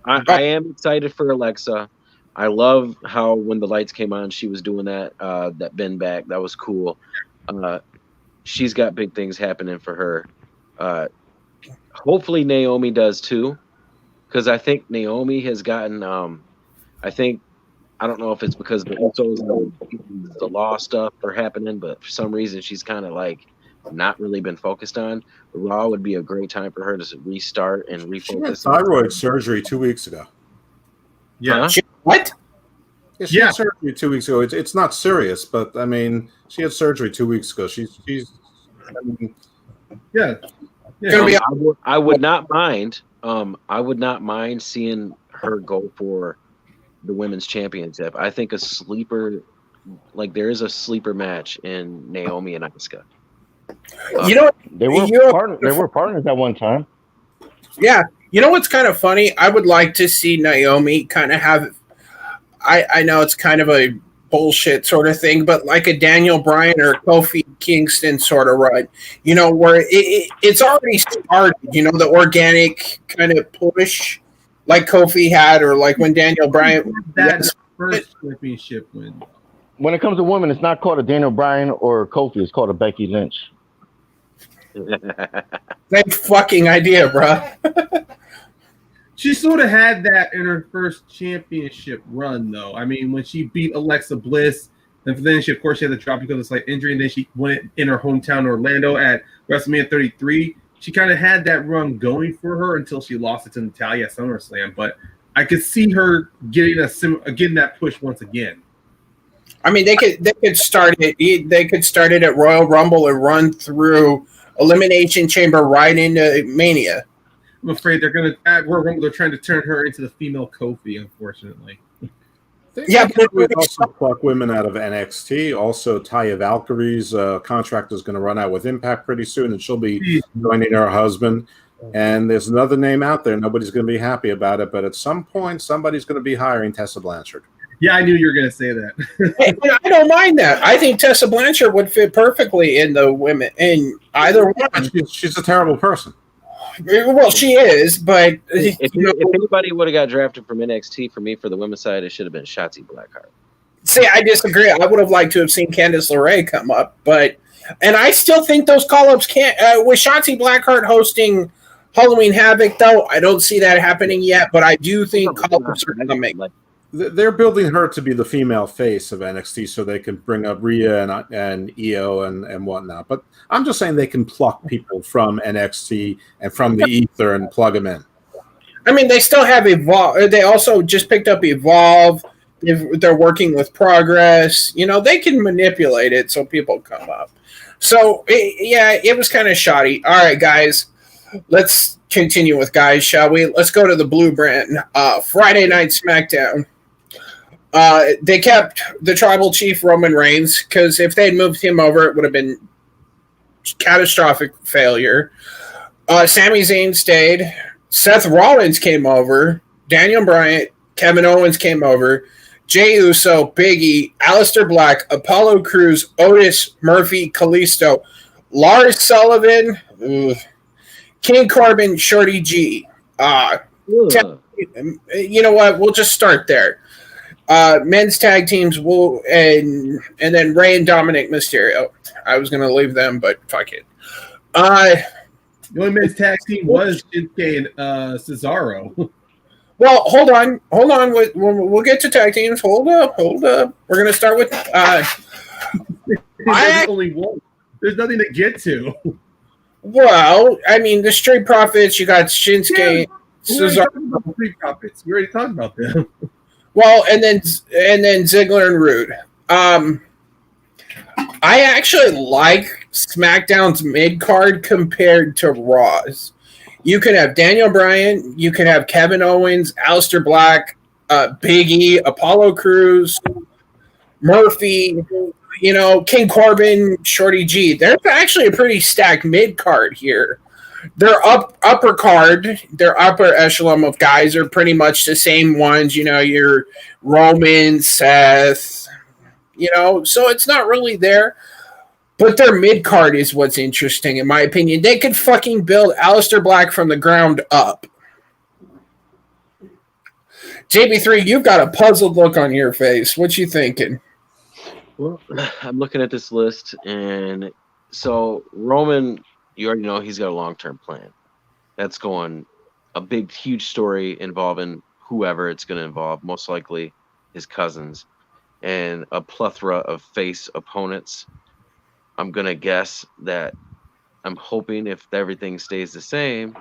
I am excited for Alexa. I love how when the lights came on, she was doing that bend back. That was cool. She's got big things happening for her. Hopefully Naomi does too, because I think Naomi has gotten. I don't know if it's because the Usos and the law stuff are happening, but for some reason she's kind of like not really been focused on. Raw would be a great time for her to restart and refocus. She had thyroid surgery 2 weeks ago. Yeah. Huh? What? Yeah, she had surgery 2 weeks ago. It's not serious, but I mean, she had surgery 2 weeks ago. She's I mean, Yeah. I would not mind. I would not mind seeing her go for the women's championship. I think a sleeper, like there is a sleeper match in Naomi and Asuka. You know, They were partners at one time. yeah. You know what's kind of funny? I would like to see Naomi kind of have. I know it's kind of a bullshit sort of thing, but like a Daniel Bryan or Kofi Kingston sort of run, you know, where it's already started. You know, the organic kind of push, like Kofi had, or like when Daniel Bryan. That's first championship win. When it comes to women, it's not called a Daniel Bryan or Kofi. It's called a Becky Lynch. Same fucking idea, bro. She sort of had that in her first championship run, though. I mean, when she beat Alexa Bliss, and then she, of course, she had to drop because of slight injury, and then she went in her hometown, Orlando, at WrestleMania 33. She kind of had that run going for her until she lost it to Natalya at SummerSlam. But I could see her getting that push once again. I mean, they could start it. They could start it at Royal Rumble and run through Elimination Chamber right into Mania. I'm afraid at Royal Rumble they're trying to turn her into the female Kofi, unfortunately. Yeah, but we also pluck women out of NXT. Also, Taya Valkyrie's contract is going to run out with Impact pretty soon, and she'll be joining her husband. And there's another name out there. Nobody's going to be happy about it, but at some point, somebody's going to be hiring Tessa Blanchard. Yeah, I knew you were going to say that. I don't mind that. I think Tessa Blanchard would fit perfectly in the women in either one. She's a terrible person. Well, she is, but if anybody would have got drafted from NXT for me for the women's side, it should have been Shotzi Blackheart. See, I disagree. I would have liked to have seen Candice LeRae come up, and I still think those call-ups can't. With Shotzi Blackheart hosting Halloween Havoc, though, I don't see that happening yet. But I do think call-ups are coming. They're building her to be the female face of NXT so they can bring up Rhea and Io and whatnot. But I'm just saying they can pluck people from NXT and from the ether and plug them in. I mean, they still have Evolve. They also just picked up Evolve. They're working with Progress. You know, they can manipulate it so people come up. So, it was kind of shoddy. All right, guys, let's continue with guys, shall we? Let's go to the Blue Brand. Friday Night SmackDown. They kept the Tribal Chief Roman Reigns because if they'd moved him over, it would have been catastrophic failure. Sami Zayn stayed. Seth Rollins came over. Daniel Bryan, Kevin Owens came over. Jey Uso, Big E, Aleister Black, Apollo Crews, Otis, Murphy, Kalisto, Lars Sullivan, King Corbin, Shorty G. You know what? We'll just start there. Men's tag teams and then Rey and Dominic Mysterio. I was going to leave them, but fuck it. The only men's tag team was Shinsuke and Cesaro. Well, hold on. We'll get to tag teams. Hold up. We're going to start with. Only one. There's nothing to get to. Well, I mean, the Street Profits. You got Shinsuke. Cesaro. Street Profits. We already talked about them. Well, and then Ziggler and Rude. I actually like SmackDown's mid card compared to Raw's. You can have Daniel Bryan, you can have Kevin Owens, Aleister Black, Big E, Apollo Crews, Murphy, King Corbin, Shorty G. There's actually a pretty stacked mid card here. Their upper card, their upper echelon of guys are pretty much the same ones, your Roman, Seth, so it's not really there. But their mid card is what's interesting, in my opinion. They could fucking build Aleister Black from the ground up. JB3, you've got a puzzled look on your face. What you thinking? Well, I'm looking at this list, and so Roman, you already know he's got a long-term plan. That's going a big, huge story involving whoever it's going to involve, most likely his cousins, and a plethora of face opponents. I'm going to guess that I'm hoping if everything stays the same,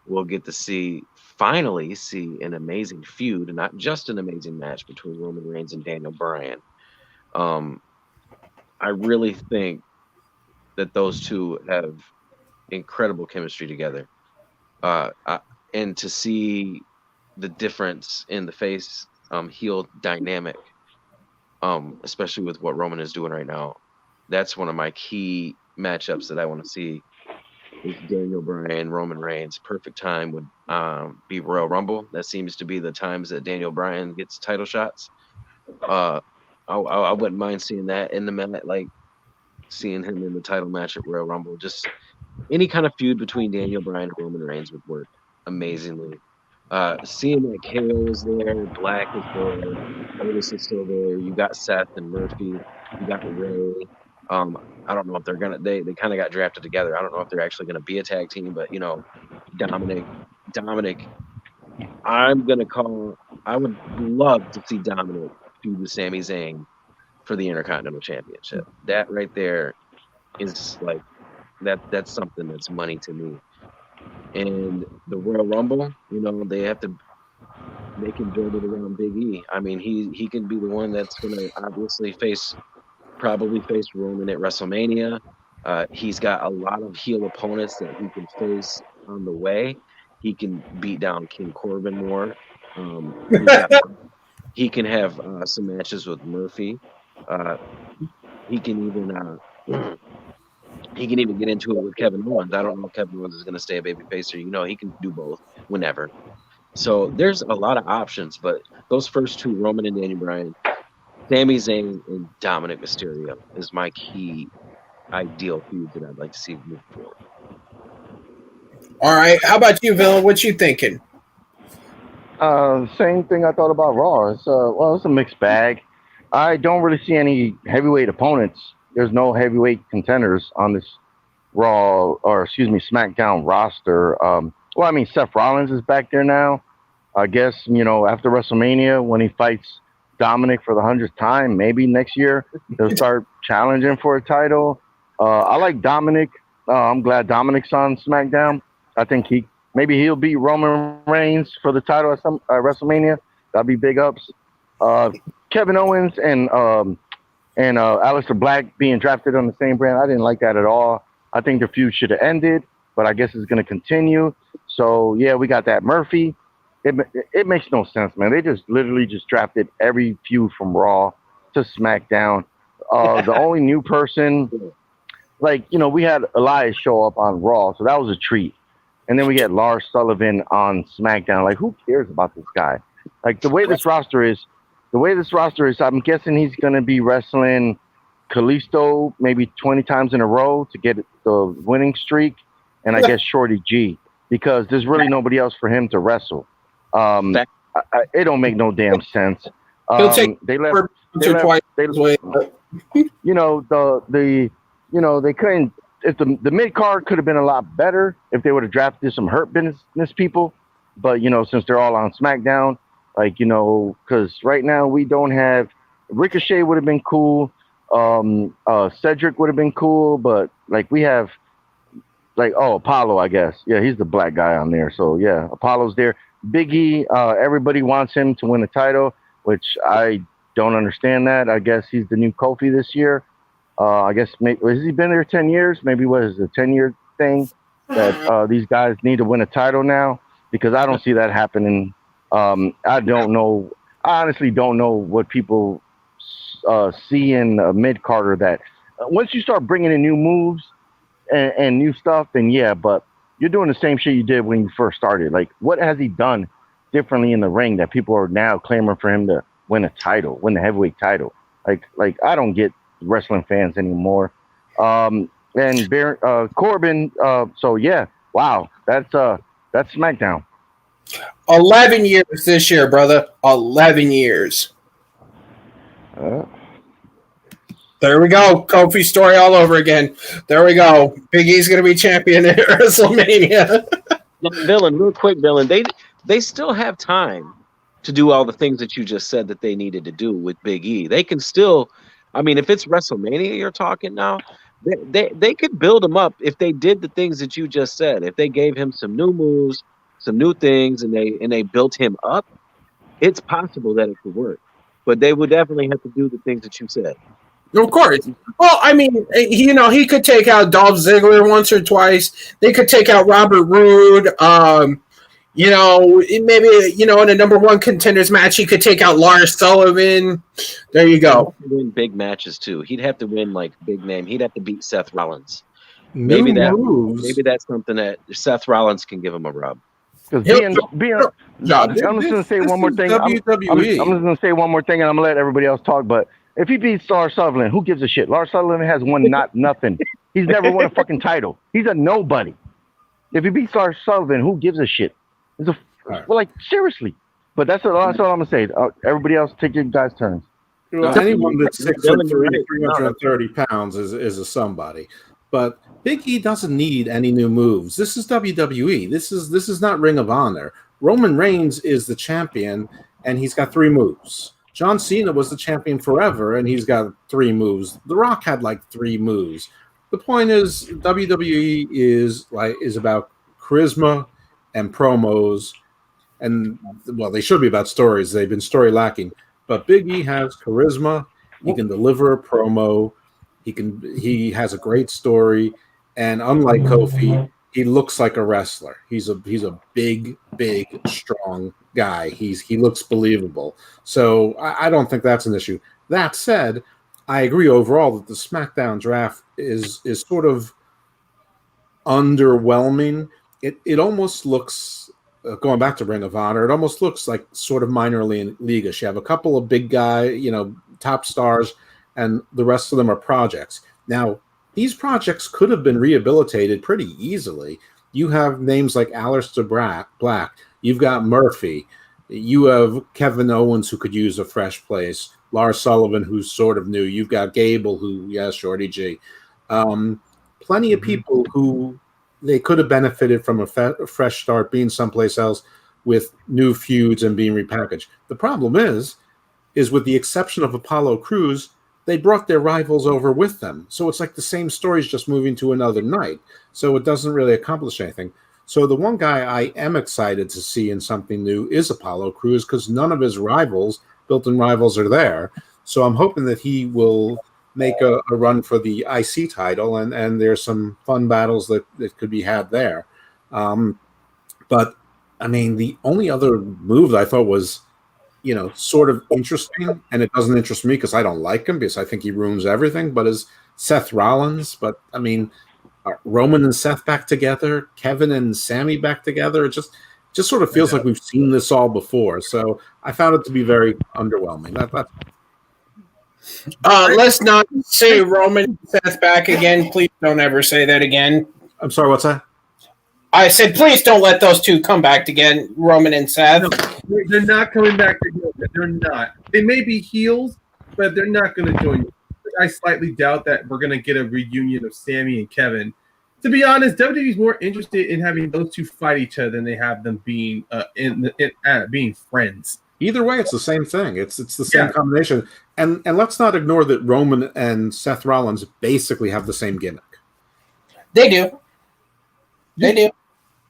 we'll get to finally see an amazing feud, not just an amazing match between Roman Reigns and Daniel Bryan. I really think that those two have incredible chemistry together. And to see the difference in the face heel dynamic, especially with what Roman is doing right now, that's one of my key matchups that I want to see. Is Daniel Bryan, Roman Reigns. Perfect time would be Royal Rumble. That seems to be the times that Daniel Bryan gets title shots. I wouldn't mind seeing that in the minute, like seeing him in the title match at Royal Rumble. Just any kind of feud between Daniel Bryan and Roman Reigns would work amazingly. Seeing that KO is there, Black is there, Otis is still there. You got Seth and Murphy. You got Ray. I don't know if they're gonna. They kind of got drafted together. I don't know if they're actually gonna be a tag team, but Dominic. I'm gonna call. I would love to see Dominic feud with Sami Zayn for the Intercontinental Championship. That right there is like that. That's something that's money to me. And the Royal Rumble, they have to make him build it around Big E. I mean, he can be the one that's gonna obviously probably face Roman at WrestleMania. He's got a lot of heel opponents that he can face on the way. He can beat down King Corbin more. He can have some matches with Murphy. He can even get into it with Kevin Owens. I don't know if Kevin Owens is going to stay a babyface or he can do both whenever. So there's a lot of options, but those first two, Roman and Daniel Bryan, Sami Zayn and Dominic Mysterio is my key ideal feud that I'd like to see move forward. All right. How about you, Villian? What you thinking? Same thing I thought about Raw. It's a mixed bag. I don't really see any heavyweight opponents. There's no heavyweight contenders on this SmackDown roster. Seth Rollins is back there now. I guess, after WrestleMania, when he fights Dominic for the 100th time, maybe next year he'll start challenging for a title. I like Dominic. I'm glad Dominic's on SmackDown. I think he'll beat Roman Reigns for the title at WrestleMania. That'd be big ups. Kevin Owens and Aleister Black being drafted on the same brand, I didn't like that at all. I think the feud should have ended, but I guess it's going to continue. So, yeah, we got that. Murphy, it makes no sense, man. They just literally drafted every feud from Raw to SmackDown. The only new person, we had Elias show up on Raw, so that was a treat. And then we get Lars Sullivan on SmackDown. Like, who cares about this guy? Like, the way this roster is, I'm guessing he's going to be wrestling Kalisto maybe 20 times in a row to get the winning streak. And I guess Shorty G, because there's really nobody else for him to wrestle. It don't make no damn sense. They couldn't. If the mid card could have been a lot better if they would have drafted some hurt business people, but since they're all on SmackDown, because right now we don't have Ricochet would have been cool, Cedric would have been cool, but we have Apollo, I guess. Yeah, he's the black guy on there, so yeah, Apollo's there. Big E, everybody wants him to win the title, which I don't understand that. I guess he's the new Kofi this year. I guess has he been there 10 years? Maybe what is it, a 10-year thing that these guys need to win a title now? Because I don't see that happening. I don't know. I honestly don't know what people see in a mid-carder that once you start bringing in new moves and new stuff, then yeah, but you're doing the same shit you did when you first started. Like, what has he done differently in the ring that people are now clamoring for him to win the heavyweight title? Like I don't get wrestling fans anymore. And Corbin. So yeah, wow, that's SmackDown. 11 years this year, brother. 11 years. There we go. Kofi story all over again. There we go. Big E's going to be champion at WrestleMania. Villain, real quick, Villain. They still have time to do all the things that you just said that they needed to do with Big E. They can still, I mean, if it's WrestleMania you're talking now, they could build him up if they did the things that you just said. If they gave him some new moves, some new things, and they built him up, it's possible that it could work. But they would definitely have to do the things that you said. Of course. Well, I mean, he could take out Dolph Ziggler once or twice. They could take out Robert Roode. Maybe in a number one contenders match, he could take out Lars Sullivan. There you go. He'd win big matches too. He'd have to win like big name. He'd have to beat Seth Rollins. Maybe That's something that Seth Rollins can give him a rub. I'm just gonna say one more thing. I'm just gonna say one more thing, and I'm gonna let everybody else talk. But if he beats Lars Sullivan, who gives a shit? Lars Sullivan has won nothing. He's never won a fucking title. He's a nobody. If he beats Lars Sullivan, who gives a shit? Seriously. But that's all I'm gonna say. Everybody else, take your guys' turns. Well, anyone that's 6'3", 330 pounds is a somebody. But Big E doesn't need any new moves. This is WWE. This is not Ring of Honor. Roman Reigns is the champion, and he's got 3 moves. John Cena was the champion forever, and he's got 3 moves. The Rock had like 3 moves. The point is, WWE is about charisma and promos, and well, they should be about stories. They've been story lacking. But Big E has charisma. He can deliver a promo. He has a great story, and unlike Kofi, he looks like a wrestler. He's a big, strong guy. He looks believable. So I don't think that's an issue. That said, I agree overall that the SmackDown draft is sort of underwhelming. It almost looks, going back to Ring of Honor, it almost looks like sort of minor leaguish. You have a couple of big guy, top stars, and the rest of them are projects. Now, these projects could have been rehabilitated pretty easily. You have names like Aleister Black. You've got Murphy. You have Kevin Owens, who could use a fresh place. Lars Sullivan, who's sort of new. You've got Gable, Shorty G. Plenty of people who they could have benefited from a fresh start, being someplace else with new feuds and being repackaged. The problem is with the exception of Apollo Crews, they brought their rivals over with them. So it's like the same stories just moving to another night. So it doesn't really accomplish anything. So the one guy I am excited to see in something new is Apollo Crews, because none of his built-in rivals are there. So I'm hoping that he will make a run for the IC title, and there's some fun battles that could be had there. But, I mean, the only other move that I thought was, sort of interesting, and it doesn't interest me because I don't like him, because I think he ruins everything, but is Seth Rollins. But, I mean, Roman and Seth back together, Kevin and Sammy back together, it just sort of feels like we've seen this all before. So I found it to be very underwhelming. Let's not say Roman and Seth back again. Please don't ever say that again. I'm sorry, what's that? I said, please don't let those two come back again, Roman and Seth. No, they're not coming back together. They're not. They may be heels, but they're not going to join you. I slightly doubt that we're going to get a reunion of Sammy and Kevin. To be honest, WWE is more interested in having those two fight each other than they have them being being friends. Either way, it's the same thing. It's the same combination. And let's not ignore that Roman and Seth Rollins basically have the same gimmick. They do. They do.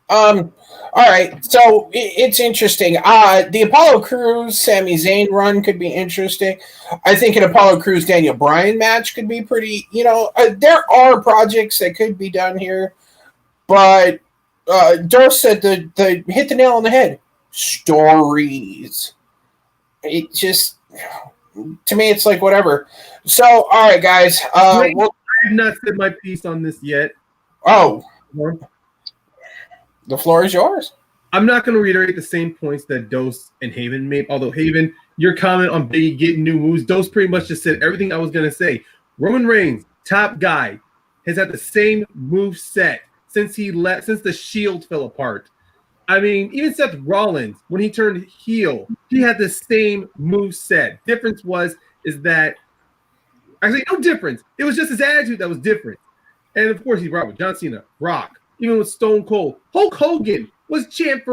All right, so it's interesting. The Apollo Crews Sami Zayn run could be interesting. I think an Apollo Crews Daniel Bryan match could be pretty. There are projects that could be done here, but Durst said the hit the nail on the head. Stories. It just, to me, it's like whatever. So, all right, guys. I have not said my piece on this yet. Oh. The floor is yours. I'm not going to reiterate the same points that Dose and Haven made. Although, Haven, your comment on Biggie getting new moves, Dose pretty much just said everything I was going to say. Roman Reigns, top guy, has had the same move set since the Shield fell apart. I mean, even Seth Rollins, when he turned heel, he had the same move set. Difference is that actually no difference. It was just his attitude that was different. And of course, he brought with John Cena, Rock, even with Stone Cold. Hulk Hogan was champ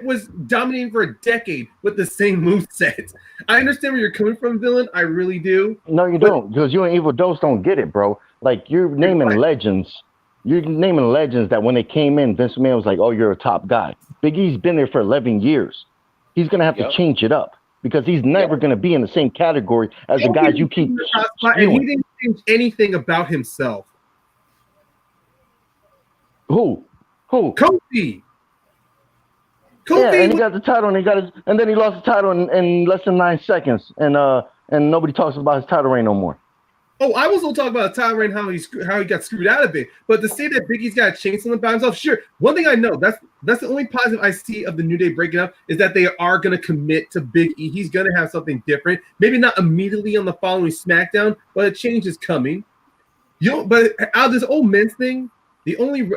was dominating for a decade with the same move set. I understand where you're coming from, Villain. I really do. No, you don't, because you and Evil Dose don't get it, bro. Like you're naming legends. You're naming legends that when they came in, Vince McMahon was like, "Oh, you're a top guy." Big E's been there for 11 years. He's gonna have to change it up because he's never gonna be in the same category as the guys you keep. And he didn't change anything about himself. Who? Kofi. Yeah, and he got the title, and then he lost the title in less than 9 seconds, and nobody talks about his title reign no more. Oh, I was going to talk about the title reign, how he got screwed out of it. But to say that Big E's got to change something about himself, sure. One thing I know, that's the only positive I see of the New Day breaking up is that they are going to commit to Big E. He's going to have something different. Maybe not immediately on the following SmackDown, but a change is coming. But out of this old men's thing, the only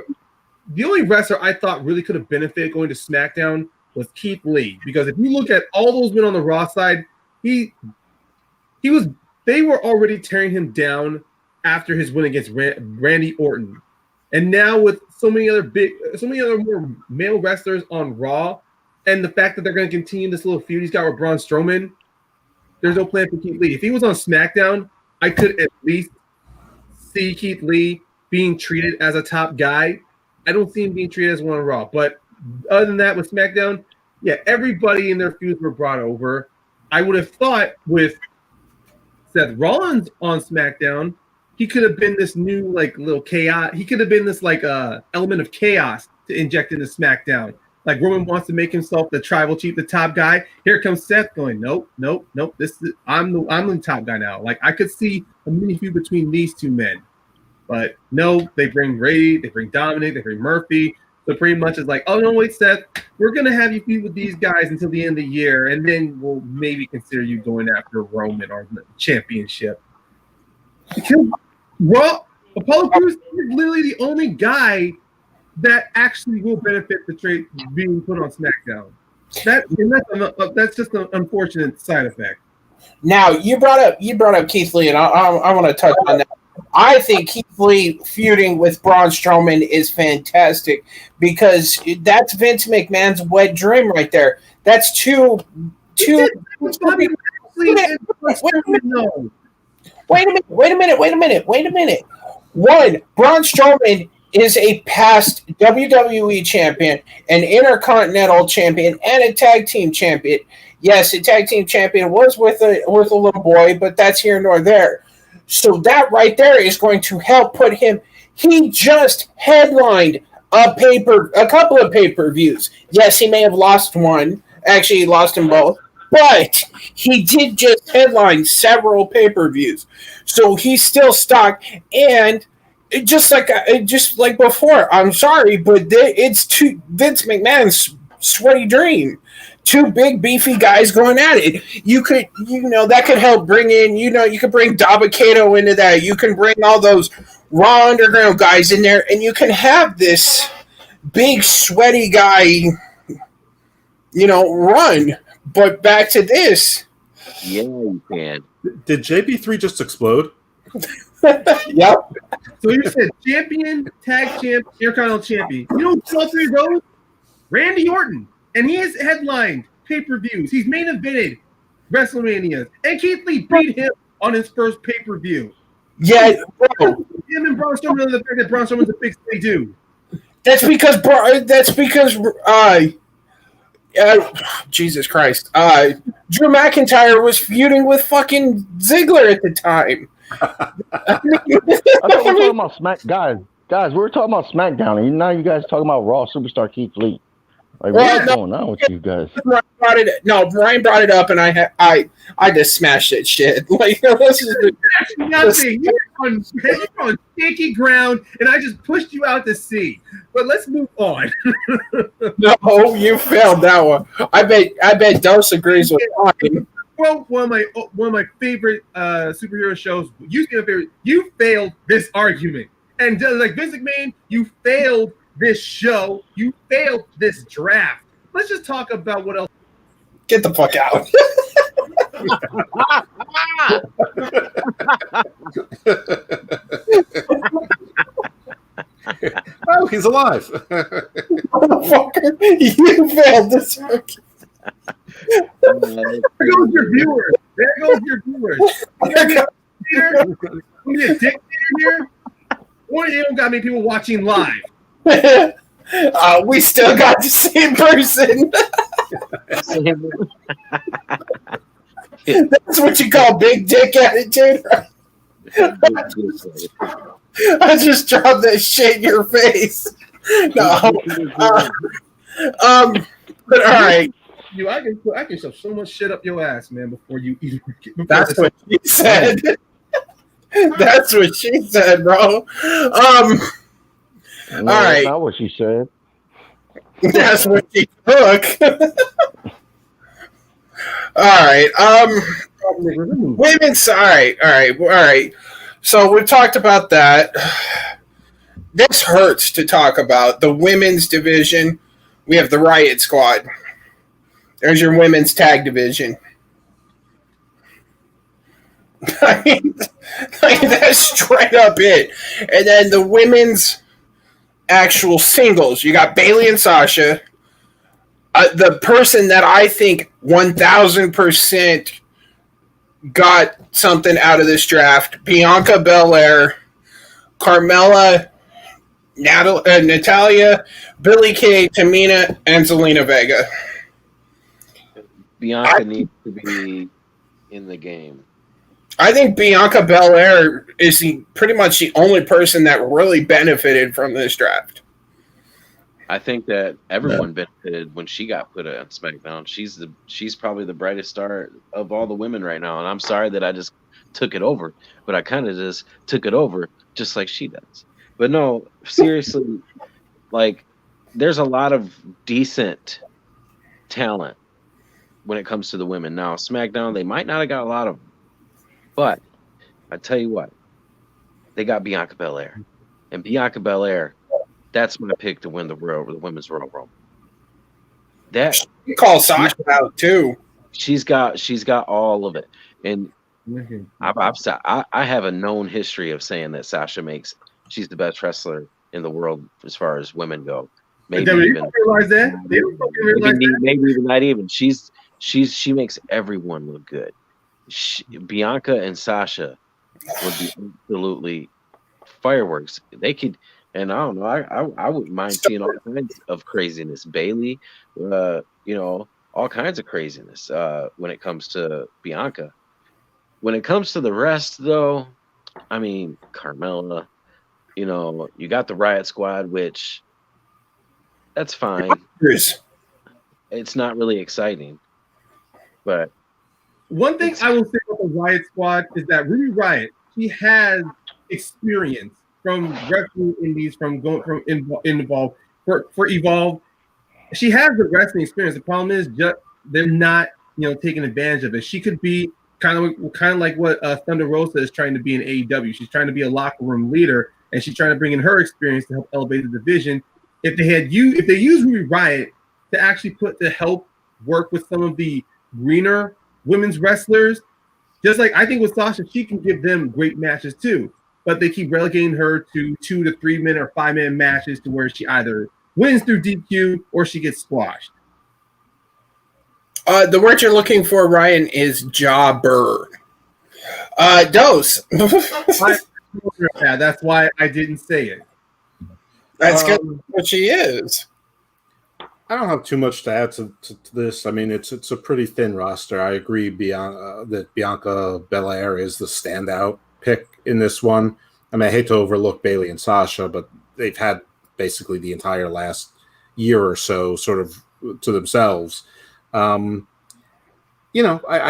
wrestler I thought really could have benefited going to SmackDown was Keith Lee. Because if you look at all those men on the Raw side, they were already tearing him down after his win against Randy Orton. And now with so many other more male wrestlers on Raw, and the fact that they're going to continue this little feud he's got with Braun Strowman, there's no plan for Keith Lee. If he was on SmackDown, I could at least see Keith Lee being treated as a top guy. I don't see him being treated as one on Raw. But other than that, with SmackDown, yeah, everybody in their feuds were brought over. I would have thought with Seth Rollins on SmackDown, he could have been this new little chaos. He could have been this element of chaos to inject into SmackDown. Like Roman wants to make himself the tribal chief, the top guy. Here comes Seth going, nope. I'm the top guy now. Like I could see a mini feud between these two men, but no, they bring Ray, they bring Dominic, they bring Murphy. So pretty much it's like, oh no, wait, Seth, we're gonna have you feud with these guys until the end of the year, and then we'll maybe consider you going after Roman or the championship. Because Apollo Crews is literally the only guy that actually will benefit the trade being put on SmackDown. That's just an unfortunate side effect. Now you brought up Keith Lee, and I want to touch on that. I think Keith Lee feuding with Braun Strowman is fantastic because that's Vince McMahon's wet dream right there. That's two. Wait a minute. One, Braun Strowman is a past WWE champion, an Intercontinental champion, and a tag team champion. Yes, a tag team champion was with a little boy, but that's here nor there. So that right there is going to help put him. He just headlined a couple of pay-per-views. Yes, he may have lost one. Actually, he lost them both. But he did just headline several pay-per-views. So he's still stuck. And just like before, I'm sorry, but it's Vince McMahon's sweaty dream. Two big beefy guys going at it. That could help bring in, you could bring Dabba-Kato into that. You can bring all those Raw Underground guys in there, and you can have this big sweaty guy, run. But back to this. Yeah, you can. Did JB3 just explode? Yep. So you said champion, tag champ, Intercontinental champion. You know who all three of those? Randy Orton. And he has headlined pay-per-views. He's main evented WrestleManias. And Keith Lee beat him on his first pay-per-view. Yeah, bro. Him and Braun Strowman, the fact that Braun Strowman's a big they do. That's because Jesus Christ. Drew McIntyre was feuding with fucking Ziggler at the time. I thought we were talking about guys, we were talking about SmackDown, and now you guys talking about Raw superstar Keith Lee. Like, what's going on with you guys? Brian brought it up, and I just smashed that shit. Like, this is nothing. You're on shaky ground, and I just pushed you out to sea. But let's move on. No, you failed that one. I bet Dose agrees with mine. Well, one of my favorite superhero shows. You failed this argument, and just like Vince McMahon, you failed this show. You failed this draft. Let's just talk about what else. Get the fuck out. Oh, he's alive. Motherfucker, you failed this rookie. There goes your viewers. There goes your viewers. You a dictator here? Or you don't got many people watching live. We still got the same person. That's what you call big dick attitude. I just dropped that shit in your face. No. But all right. I can shove so much shit up your ass, man, before you even get. That's what she said. That's what she said, bro. No, all right. That's not what she said. That's what she took. All right. Women's. All right. So we've talked about that. This hurts to talk about. The women's division. We have the Riot Squad. There's your women's tag division. I mean, that's straight up it. And then the women's actual singles. You got Bayley and Sasha. The person that I think 1,000% got something out of this draft, Bianca Belair, Carmella, Natalia, Billie Kay, Tamina, and Zelina Vega. Bianca needs to be in the game. I think Bianca Belair is pretty much the only person that really benefited from this draft. I think that everyone benefited when she got put on SmackDown. She's probably the brightest star of all the women right now, and I'm sorry that I just took it over, but I kind of just took it over just like she does. But no, seriously, like there's a lot of decent talent when it comes to the women. Now, SmackDown, they might not have got a lot of them, but I tell you what, they got Bianca Belair, and Bianca Belair. That's my pick to win the women's Royal Rumble. That you call Sasha out too. She's got all of it, and I have a known history of saying that she's the best wrestler in the world as far as women go. Maybe even realize that. They don't realize that. Maybe even not even. She makes everyone look good. Bianca and Sasha would be absolutely fireworks. They could. And I don't know. I wouldn't mind seeing all kinds of craziness. Bayley, all kinds of craziness when it comes to Bianca. When it comes to the rest, though, I mean, Carmella, you got the Riot Squad, which that's fine. It's not really exciting. But one thing I will say about the Riot Squad is that Ruby Riott, she has experience from wrestling indies, from going from involved for Evolve. She has the wrestling experience. The problem is just they're not, taking advantage of it. She could be kind of like what Thunder Rosa is trying to be in AEW. She's trying to be a locker room leader, and she's trying to bring in her experience to help elevate the division. If they use Ruby Riott to help work with some of the greener women's wrestlers, just like I think with Sasha, she can give them great matches too. But they keep relegating her to 2 to 3 minute or 5 minute matches to where she either wins through DQ or she gets squashed. The word you're looking for, Ryan, is jobber. Dose. Yeah, that's why I didn't say it. That's what she is. I don't have too much to add to this. I mean, it's a pretty thin roster. I agree that Bianca Belair is the standout pick in this one. I mean, I hate to overlook Bayley and Sasha, but they've had basically the entire last year or so sort of to themselves. I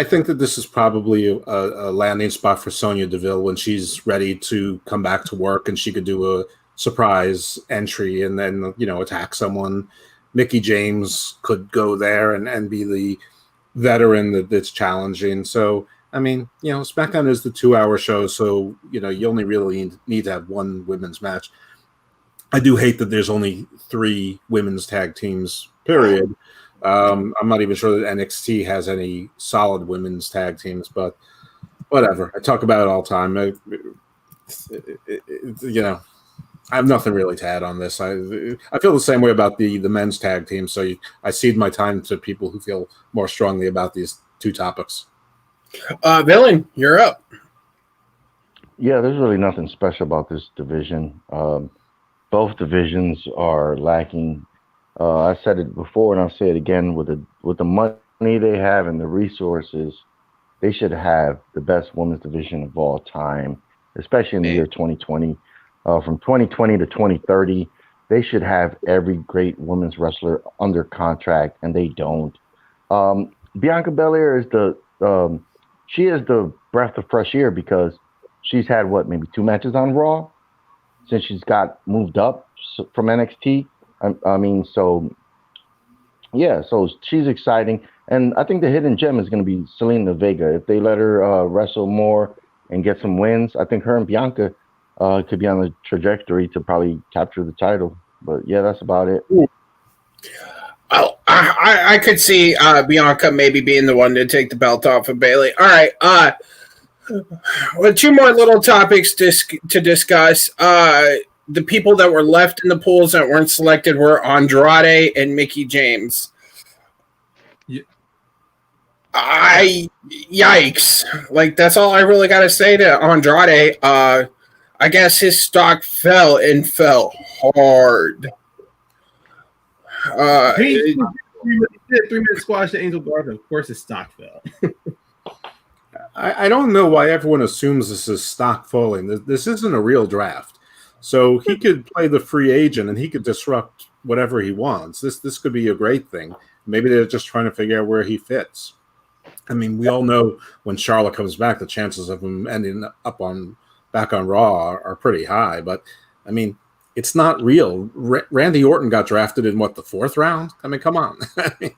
think that this is probably a landing spot for Sonya Deville when she's ready to come back to work and she could do a surprise entry and then, attack someone. Mickie James could go there and be the veteran that's challenging. So, I mean, SmackDown is the 2-hour show, so, you only really need to have one women's match. I do hate that there's only 3 women's tag teams, period. I'm not even sure that NXT has any solid women's tag teams, but whatever. I talk about it all the time. I have nothing really to add on this. I feel the same way about the men's tag team, so I cede my time to people who feel more strongly about these 2 topics. Villian, you're up. Yeah, there's really nothing special about this division. Both divisions are lacking. I said it before, and I'll say it again. With the money they have and the resources, they should have the best women's division of all time, especially in the year 2020. From 2020 to 2030, they should have every great women's wrestler under contract, and they don't. Bianca Belair is she is the breath of fresh air because she's had maybe 2 matches on Raw since she's got moved up from NXT. So she's exciting, and I think the hidden gem is going to be Selena Vega. If they let her wrestle more and get some wins, I think her and Bianca could be on the trajectory to probably capture the title. But yeah, that's about it. Oh, I could see Bianca maybe being the one to take the belt off of Bayley. All right. Well, 2 more little topics to discuss. The people that were left in the pools that weren't selected were Andrade and Mickie James. Yeah. Yikes. Like, that's all I really got to say to Andrade. I guess his stock fell hard. 3-minute squash to Angel Garza. Of course, his stock fell. I don't know why everyone assumes this is stock falling. This isn't a real draft. So he could play the free agent and he could disrupt whatever he wants. This could be a great thing. Maybe they're just trying to figure out where he fits. I mean, we all know when Charlotte comes back, the chances of him ending up back on Raw are pretty high. But, I mean, it's not real. Randy Orton got drafted in, the 4th round? I mean, come on. The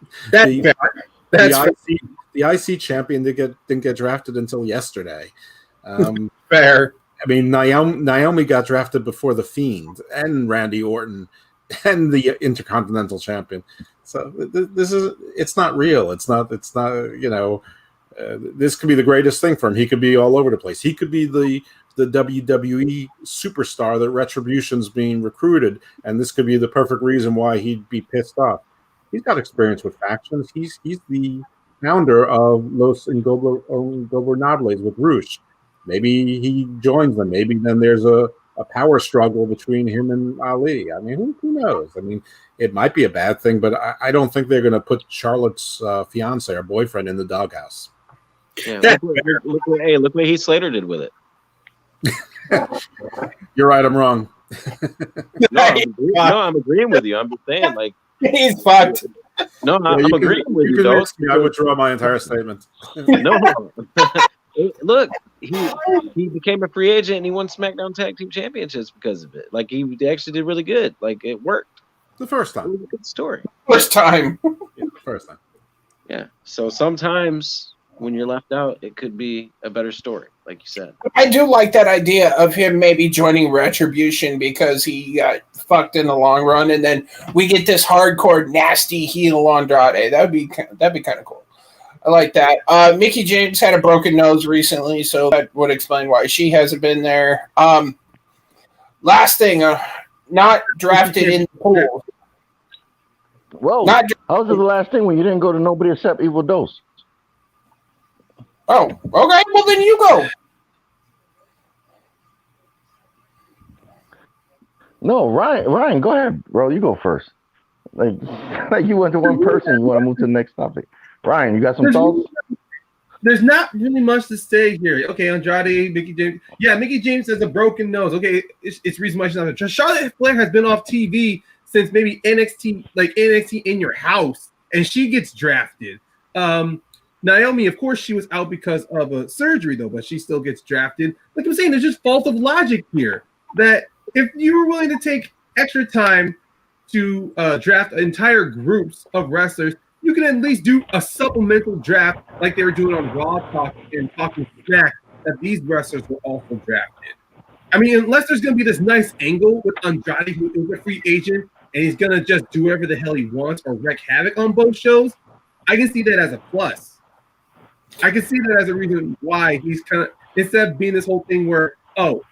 IC champion didn't get drafted until yesterday. Fair. I mean, Naomi got drafted before The Fiend and Randy Orton and the Intercontinental Champion. So it's not real. It's not. This could be the greatest thing for him. He could be all over the place. He could be the WWE superstar that Retribution's being recruited, and this could be the perfect reason why he'd be pissed off. He's got experience with factions. He's the founder of Los Ingobernables with Rush. Maybe he joins them. Maybe then there's a power struggle between him and Ali. I mean, who knows? I mean, it might be a bad thing, but I don't think they're going to put Charlotte's fiance or boyfriend in the doghouse. Yeah, look what Heath Slater did with it. You're right. I'm wrong. I'm agreeing with you. I'm just saying, like, he's fucked. No, I'm agreeing with you. Though. I withdraw my entire statement. No. Look, he became a free agent and he won SmackDown Tag Team Championships because of it. Like, he actually did really good. Like, it worked. The first time. It was a good story. First time. Yeah, first time. Yeah. So sometimes when you're left out, it could be a better story, like you said. I do like that idea of him maybe joining Retribution because he got fucked in the long run, and then we get this hardcore nasty heel Andrade. That'd be kind of cool. I like that. Mickie James had a broken nose recently, so that would explain why she hasn't been there. Last thing, not drafted in the pool. Whoa! How was it the last thing when you didn't go to nobody except Evil Dose? Oh, okay. Well, then you go. No, Ryan, go ahead, bro. You go first. Like you went to one person. You want to move to the next topic. Ryan, you got some thoughts? There's not really much to say here. Okay, Andrade, Mickie James. Yeah, Mickie James has a broken nose. Okay, it's reason why she's not. Charlotte Flair has been off TV since maybe NXT in Your House, and she gets drafted. Naomi, of course, she was out because of a surgery, though, but she still gets drafted. Like I'm saying, there's just fault of logic here. That if you were willing to take extra time to draft entire groups of wrestlers, you can at least do a supplemental draft like they were doing on Raw Talk and Talking Smack, that these wrestlers were also drafted. I mean, unless there's going to be this nice angle with Andrade, who is a free agent, and he's going to just do whatever the hell he wants or wreak havoc on both shows, I can see that as a plus. I can see that as a reason why he's kind of, instead of being this whole thing where,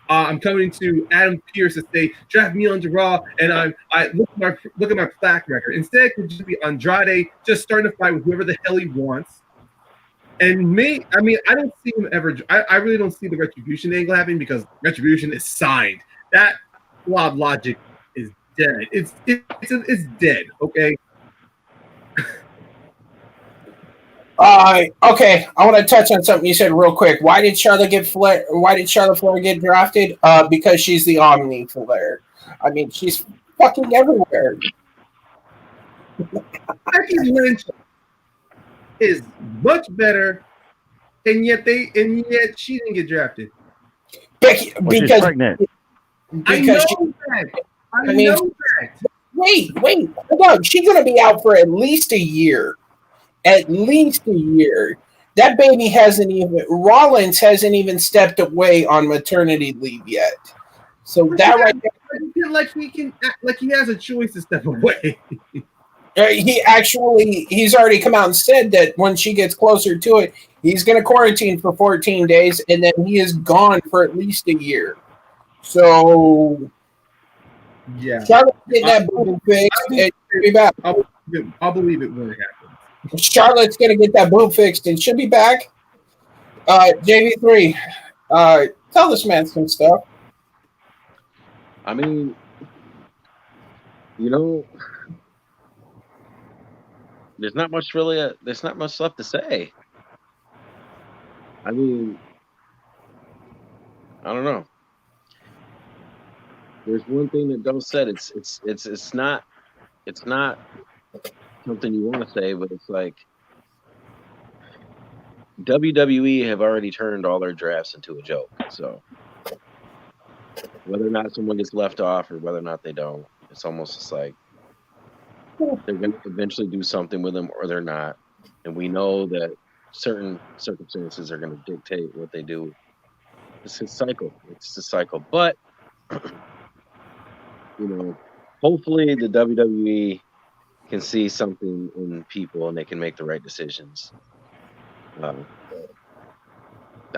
I'm coming to Adam Pearce to say, draft me on Raw, and I look at my plaque record. Instead, it could just be Andrade just starting to fight with whoever the hell he wants. And I don't see him ever. I really don't see the Retribution angle happening because Retribution is signed. That flawed logic is dead. It's dead. Okay. Okay, I want to touch on something you said real quick. Why did Charlotte Flair get drafted? Because she's the Omni Flair. I mean, she's fucking everywhere. Becky Lynch is much better, and yet she didn't get drafted. Becky, she's pregnant. I know that. Wait, hold on. She's gonna be out for at least a year. At least a year. That baby Rollins hasn't even stepped away on maternity leave yet. So that right there, he has a choice to step away. He's already come out and said that when she gets closer to it, he's going to quarantine for 14 days, and then he is gone for at least a year. So, yeah, Charlotte's getting that boob fixed, and she'll be back. I'll believe it when it happens. Charlotte's going to get that boob fixed, and she'll be back. JV3, tell this man some stuff. I mean, there's not much left to say. I mean, I don't know. There's one thing that Doe said. It's not something you want to say, but it's like WWE have already turned all their drafts into a joke. So whether or not someone gets left off or whether or not they don't, it's almost just like they're going to eventually do something with them or they're not. And we know that certain circumstances are going to dictate what they do. It's a cycle. It's a cycle. But, hopefully the WWE can see something in people and they can make the right decisions. I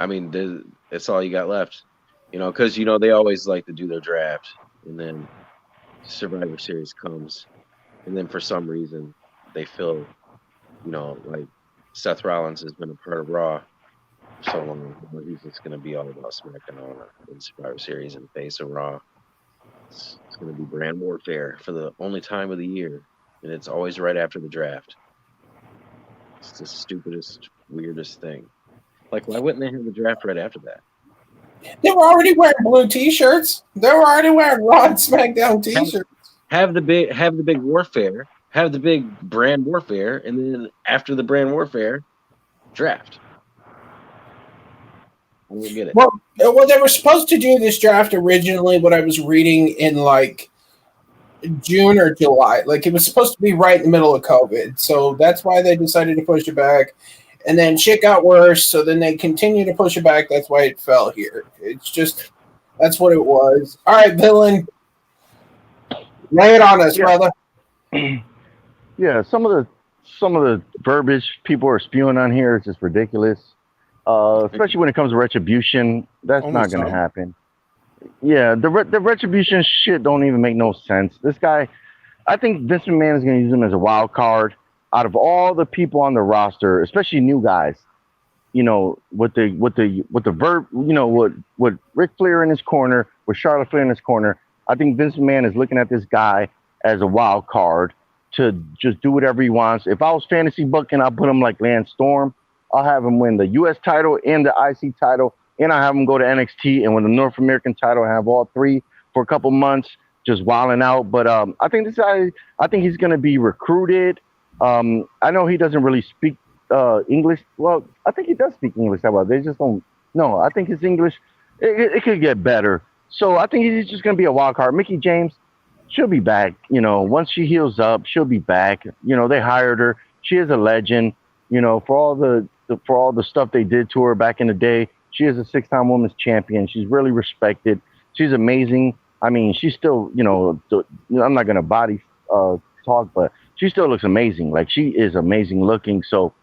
mean, it's all you got left. Because, they always like to do their draft and then Survivor Series comes. And then for some reason, they feel, like Seth Rollins has been a part of Raw for so long. He's just going to be all about SmackDown in Survivor Series and face of Raw. It's going to be brand warfare for the only time of the year. And it's always right after the draft. It's the stupidest, weirdest thing. Like, why wouldn't they have the draft right after that? They were already wearing blue T-shirts. They were already wearing Raw and SmackDown T-shirts. Have the big warfare, have the big brand warfare, and then after the brand warfare, draft. I don't get it. Well, they were supposed to do this draft originally, what I was reading in like June or July. Like it was supposed to be right in the middle of COVID. So that's why they decided to push it back. And then shit got worse. So then they continued to push it back. That's why it fell here. It's just, that's what it was. All right, Villian. Lay it on us, brother. Yeah, some of the verbiage people are spewing on here is just ridiculous. Especially when it comes to Retribution. That's not going to happen. Yeah, the Retribution shit don't even make no sense. This guy, I think Vince McMahon is going to use him as a wild card. Out of all the people on the roster, especially new guys, with Ric Flair in his corner, with Charlotte Flair in his corner, I think Vince McMahon is looking at this guy as a wild card to just do whatever he wants. If I was fantasy booking, I'll put him like Lance Storm. I'll have him win the U.S. title and the IC title, and I'll have him go to NXT and win the North American title and have all three for a couple months, just wilding out. But I think this guy, he's going to be recruited. I know he doesn't really speak English. Well, I think he does speak English that well. They just don't know. I think his English, it could get better. So I think he's just going to be a wild card. Mickie James, she'll be back. Once she heals up, she'll be back. They hired her. She is a legend. For all the stuff they did to her back in the day, she is a 6-time women's champion. She's really respected. She's amazing. I mean, she's still, I'm not gonna body talk, but she still looks amazing. Like she is amazing looking. So,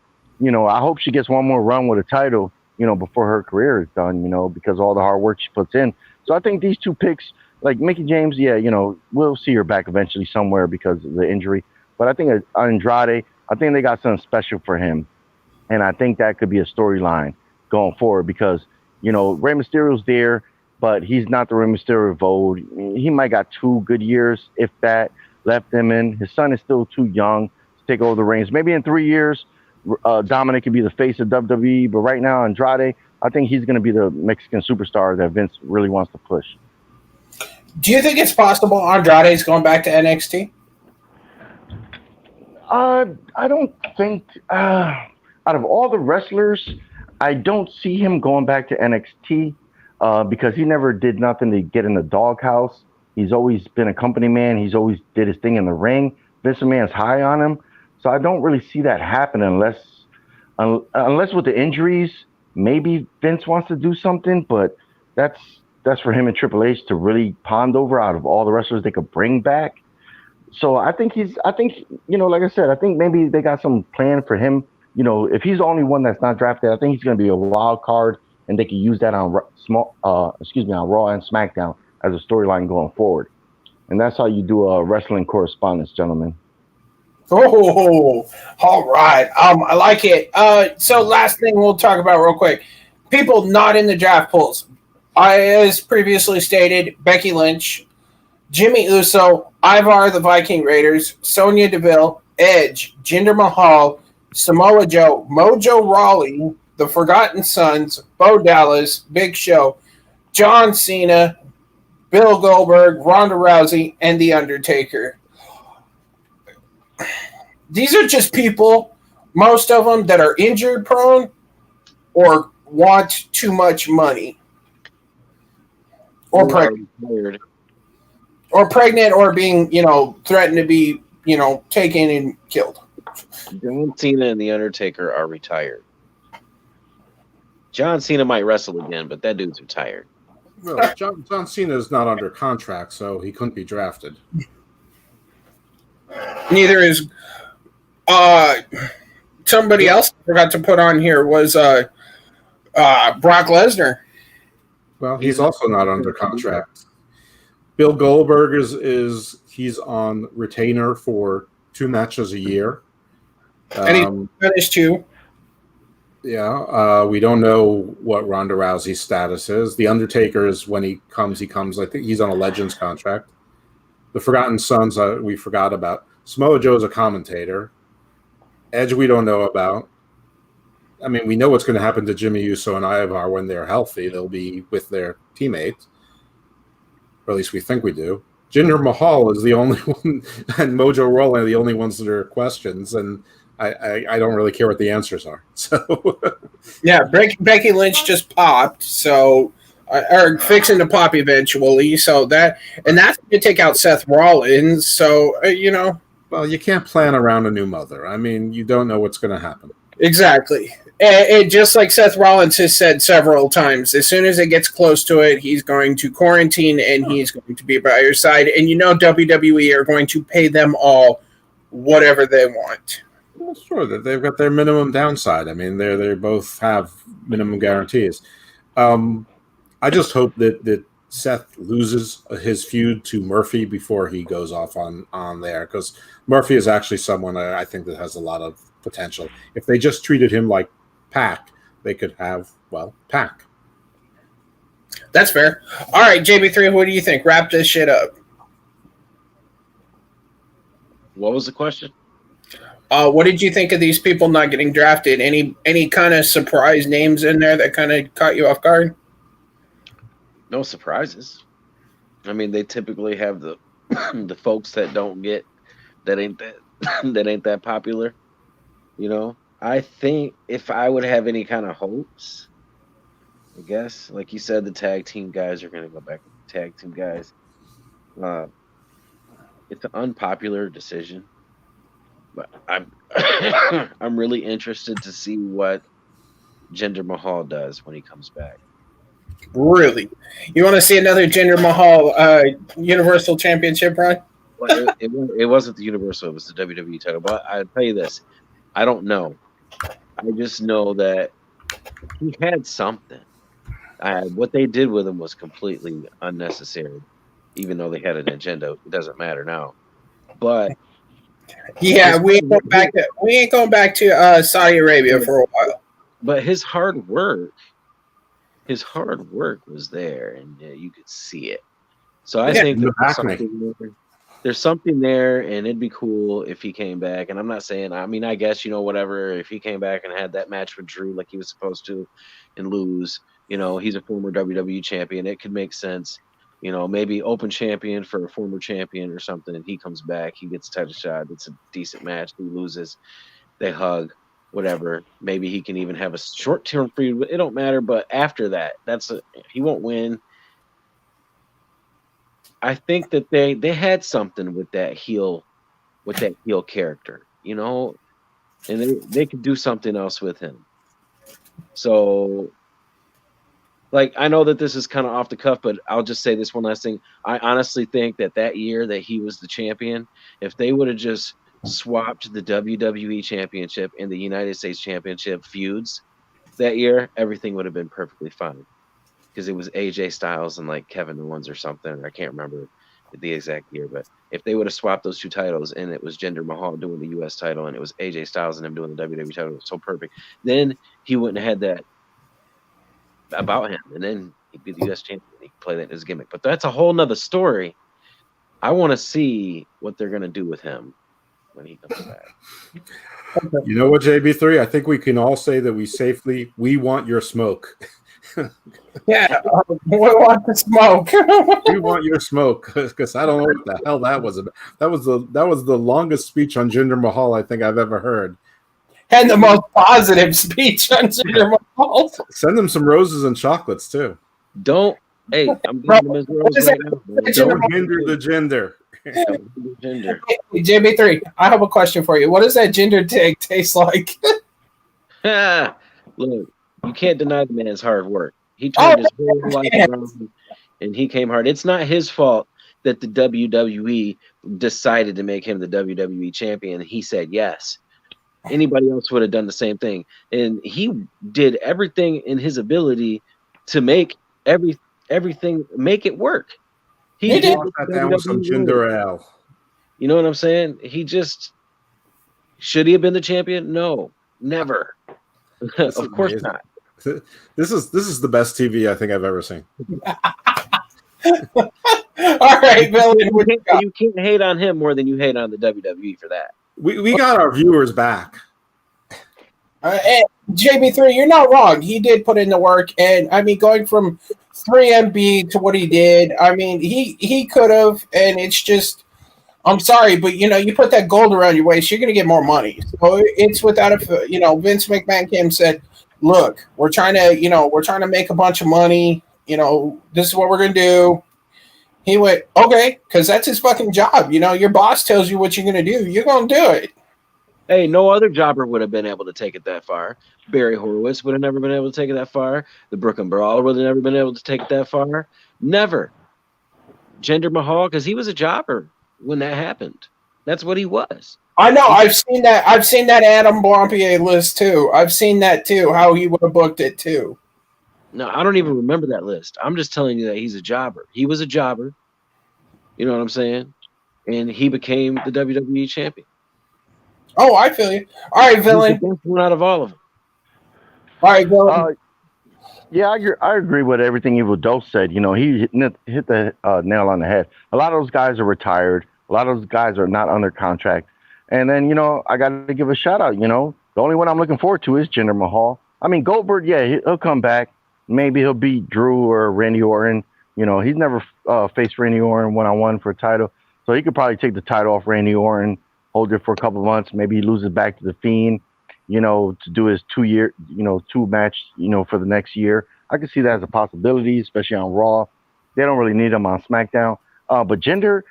I hope she gets one more run with a title, before her career is done. Because all the hard work she puts in. So I think these two picks, like Mickey James, yeah, we'll see her back eventually somewhere because of the injury. But I think Andrade, I think they got something special for him, and I think that could be a storyline going forward because Rey Mysterio's there, but he's not the Rey Mysterio of old. He might got 2 good years, if that, left him in. His son is still too young to take over the reins. Maybe in 3 years, Dominic could be the face of WWE, but right now Andrade, I think he's going to be the Mexican superstar that Vince really wants to push. Do you think it's possible Andrade's going back to NXT? I don't think out of all the wrestlers, I don't see him going back to NXT because he never did nothing to get in the doghouse. He's always been a company man. He's always did his thing in the ring. Vince McMahon's high on him, so I don't really see that happen unless with the injuries, maybe Vince wants to do something, but that's for him and Triple H to really pond over out of all the wrestlers they could bring back. So I think like I said, I think maybe they got some plan for him. If he's the only one that's not drafted, I think he's going to be a wild card, and they can use that on on Raw and SmackDown as a storyline going forward. And that's how you do a wrestling correspondence, gentlemen. Oh, all right. I like it. So last thing we'll talk about real quick. People not in the draft pools. As previously stated, Becky Lynch, Jimmy Uso, Ivar the Viking Raiders, Sonya Deville, Edge, Jinder Mahal, Samoa Joe, Mojo Rawley, The Forgotten Sons, Bo Dallas, Big Show, John Cena, Bill Goldberg, Ronda Rousey, and The Undertaker. These are just people, most of them, that are injured prone or want too much money. Or pregnant. Or pregnant or being, threatened to be, taken and killed. John Cena and The Undertaker are retired. John Cena might wrestle again, but that dude's retired. Well, John Cena is not under contract, so he couldn't be drafted. Neither is somebody else I forgot to put on here was Brock Lesnar. Well, he's also not under contract. Bill Goldberg is he's on retainer for 2 matches a year. And he's finished 2. Yeah, we don't know what Ronda Rousey's status is. The Undertaker is when he comes. I think he's on a Legends contract. The Forgotten Sons, we forgot about. Samoa Joe's a commentator. Edge, we don't know about. I mean, we know what's going to happen to Jimmy Uso and Ivar when they're healthy. They'll be with their teammates. Or at least we think we do. Jinder Mahal is the only one, and Mojo Rawley are the only ones that are questions, and I don't really care what the answers are. So, yeah, Becky Lynch just popped, so or fixing to pop eventually. So that's going to take out Seth Rollins. So well, you can't plan around a new mother. I mean, you don't know what's going to happen. Exactly. And just like Seth Rollins has said several times, as soon as it gets close to it, he's going to quarantine and he's going to be by your side. And WWE are going to pay them all whatever they want. Well, sure, that they've got their minimum downside. I mean, they both have minimum guarantees. I just hope that Seth loses his feud to Murphy before he goes off on there, because Murphy is actually someone I think that has a lot of potential. If they just treated him like Pac, they could have, Pac. That's fair. All right, JB3, what do you think? Wrap this shit up. What was the question? What did you think of these people not getting drafted? Any kind of surprise names in there that kind of caught you off guard? No surprises. I mean, they typically have the the folks that ain't that popular. I think if I would have any kind of hopes, I guess, like you said, the tag team guys are going to go back with the tag team guys. It's an unpopular decision, but I'm really interested to see what Jinder Mahal does when he comes back. Really? You want to see another Jinder Mahal Universal Championship run? Well, it wasn't the Universal, it was the WWE title. But I'll tell you this, I don't know. I just know that he had something. What they did with him was completely unnecessary, even though they had an agenda. It doesn't matter now. But yeah, we ain't going back to Saudi Arabia for a while. But his hard work was there, and you could see it. So I think there's something there, and it'd be cool if he came back. And I'm not saying, I mean, I guess, whatever, if he came back and had that match with Drew like he was supposed to and lose, he's a former WWE champion. It could make sense. Maybe open champion for a former champion or something, and he comes back, he gets a title shot. It's a decent match. He loses, they hug, whatever. Maybe he can even have a short-term feud. It don't matter. But after that, he won't win. I think that they had something with that heel character, and they could do something else with him. So, like, I know that this is kind of off the cuff, but I'll just say this one last thing. I honestly think that year that he was the champion, if they would have just swapped the WWE Championship and the United States Championship feuds that year, everything would have been perfectly fine. Because it was AJ Styles and like Kevin Owens or something. I can't remember the exact year, but if they would have swapped those two titles and it was Jinder Mahal doing the US title and it was AJ Styles and him doing the WWE title, it was so perfect. Then he wouldn't have had that about him, and then he'd be the US champion. He could play that as a gimmick. But that's a whole nother story. I want to see what they're gonna do with him when he comes back. You know what, JB3? I think we can all say that we want your smoke. Yeah, we want the smoke. We want your smoke, because I don't know what the hell that was about. That was the longest speech on Jinder Mahal I think I've ever heard, and the most positive speech on Jinder Mahal. Send them some roses and chocolates too. I'm giving them his rose right now. Don't hinder the gender. Hey, JB3, I have a question for you. What does that Jinder take taste like? Look, you can't deny the man's hard work. He turned his whole life around, and he came hard. It's not his fault that the WWE decided to make him the WWE champion. He said yes. Anybody else would have done the same thing. And he did everything in his ability to make everything make it work. He did that down with some Jinder ale. You know what I'm saying? Should he have been the champion? No, never. Of course amazing. Not. This is the best TV I think I've ever seen. All right, Villian, you can't hate on him more than you hate on the WWE for that. We got our viewers back. JB3, you're not wrong. He did put in the work, and I mean, going from 3MB to what he did, I mean, he could have, and it's just, I'm sorry, but you put that gold around your waist, you're going to get more money. So it's without Vince McMahon came and said, look, we're trying to make a bunch of money. This is what we're going to do. He went, okay, because that's his fucking job. Your boss tells you what you're going to do. You're going to do it. Hey, no other jobber would have been able to take it that far. Barry Horowitz would have never been able to take it that far. The Brooklyn Brawler would have never been able to take it that far. Never. Jinder Mahal, because he was a jobber when that happened. That's what he was. I know. I've seen that. I've seen that Adam Bompier list too. I've seen that too. How he would have booked it too. No, I don't even remember that list. I'm just telling you that he's a jobber. He was a jobber. You know what I'm saying? And he became the WWE champion. Oh, I feel you. All right, Villian. One out of all of them. All right, Villian. Yeah, I agree with everything Evil Dose said. He hit the nail on the head. A lot of those guys are retired. A lot of those guys are not under contract. And then, I got to give a shout out. The only one I'm looking forward to is Jinder Mahal. I mean, Goldberg, yeah, he'll come back. Maybe he'll beat Drew or Randy Orton. He's never faced Randy Orton one-on-one for a title. So he could probably take the title off Randy Orton, hold it for a couple of months. Maybe he loses back to The Fiend, to do his 2 match, for the next year. I can see that as a possibility, especially on Raw. They don't really need him on SmackDown. But Jinder,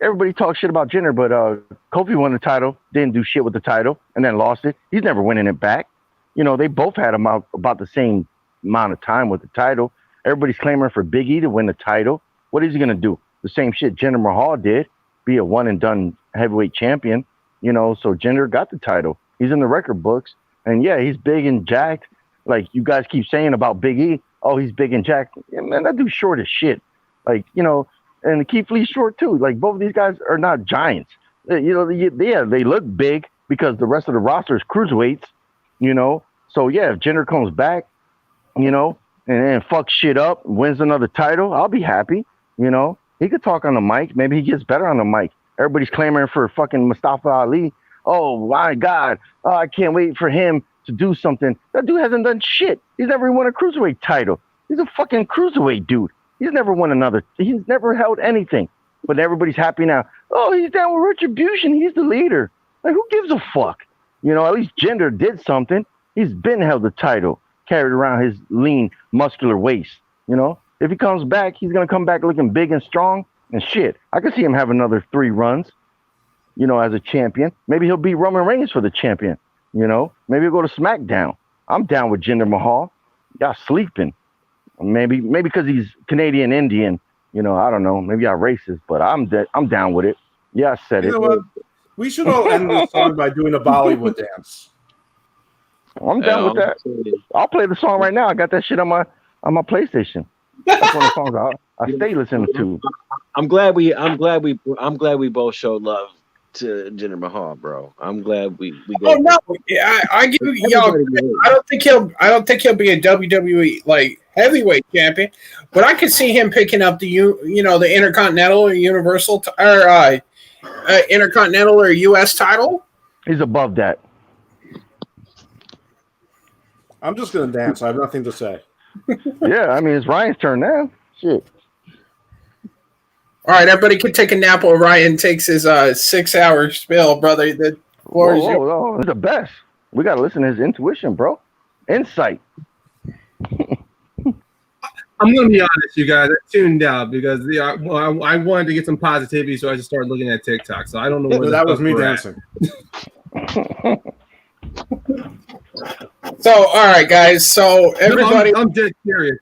everybody talks shit about Jinder, but Kofi won the title, didn't do shit with the title, and then lost it. He's never winning it back. They both had him out about the same amount of time with the title. Everybody's clamoring for Big E to win the title. What is he going to do? The same shit Jinder Mahal did, be a one-and-done heavyweight champion. So Jinder got the title. He's in the record books. And, yeah, he's big and jacked. Like you guys keep saying about Big E. Oh, he's big and jacked. Yeah, man, that dude's short as shit. Like, and Keith Lee's short, too. Like, both of these guys are not giants. They look big because the rest of the roster is cruiserweights, So, yeah, if Jinder comes back, and then fucks shit up, wins another title, I'll be happy, He could talk on the mic. Maybe he gets better on the mic. Everybody's clamoring for fucking Mustafa Ali. Oh, my God. Oh, I can't wait for him to do something. That dude hasn't done shit. He's never won a cruiserweight title. He's a fucking cruiserweight dude. He's never won another. He's never held anything. But everybody's happy now. Oh, he's down with Retribution. He's the leader. Like, who gives a fuck? At least Jinder did something. He's been held the title, carried around his lean, muscular waist. If he comes back, he's going to come back looking big and strong and shit. I could see him have another 3 runs, as a champion. Maybe he'll beat Roman Reigns for the champion, Maybe he'll go to SmackDown. I'm down with Jinder Mahal. Y'all sleeping. Maybe because he's Canadian Indian, I don't know. Maybe y'all racist, but I'm down with it. Yeah, I said it. You know what? We should all end this song by doing a Bollywood dance. I'm down with that. I'll play the song right now. I got that shit on my PlayStation. That's one of the songs I stay listening to. I'm glad we both showed love to Jinder Mahal, bro. I'm glad we Oh no, I give y'all. I don't think he'll be a WWE like heavyweight champion, but I could see him picking up the the Intercontinental or Universal or Intercontinental or US title. He's above that. I'm just gonna dance. I have nothing to say. Yeah, I mean it's Ryan's turn now. Shit. All right, everybody can take a nap while Ryan takes his 6-hour spill, brother. The floor is yours. Whoa, he's the best. We gotta listen to his intuition, bro. Insight. I'm gonna be honest, you guys. I tuned out because I wanted to get some positivity, so I just started looking at TikTok. So I don't know. That was me dancing. So, all right, guys. So everybody, no, I'm dead curious.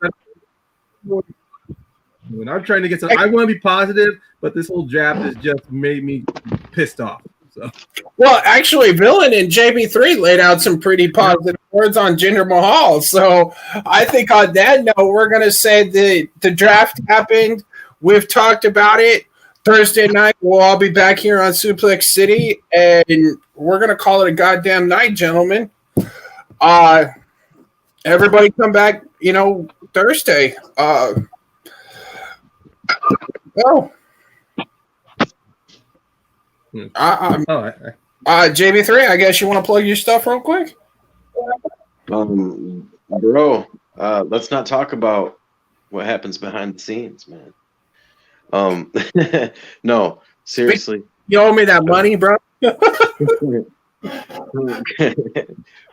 I'm trying to get some. I want to be positive, but this whole draft has just made me pissed off. So, well, actually, Villian and JB3 laid out some pretty positive words on Jinder Mahal. So, I think on that note, we're going to say the draft happened. We've talked about it. Thursday night, we'll all be back here on Suplex City, and we're going to call it a goddamn night, gentlemen. Everybody come back, Thursday. JB3, I guess you want to plug your stuff real quick? Bro, let's not talk about what happens behind the scenes, man. No, seriously. You owe me that money, bro.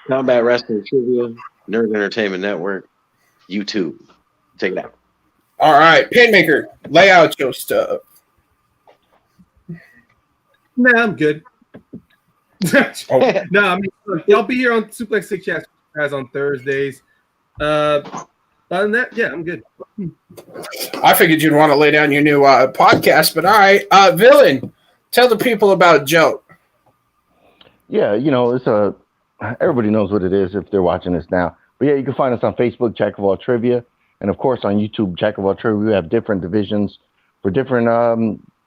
Combat Wrestling Trivia, Nerd Entertainment Network, YouTube. Check it out. All right, Paynemaker, lay out your stuff. Nah, I'm good. No, I mean, I'll be here on Suplex Six Chats as on Thursdays. Other than that, yeah, I'm good. I figured you'd want to lay down your new podcast, but all right. Villian, tell the people about Joe. Yeah, it's everybody knows what it is if they're watching this now. But yeah, you can find us on Facebook, Jack of All Trivia. And of course on YouTube, Jack of All Trivia. We have different divisions for different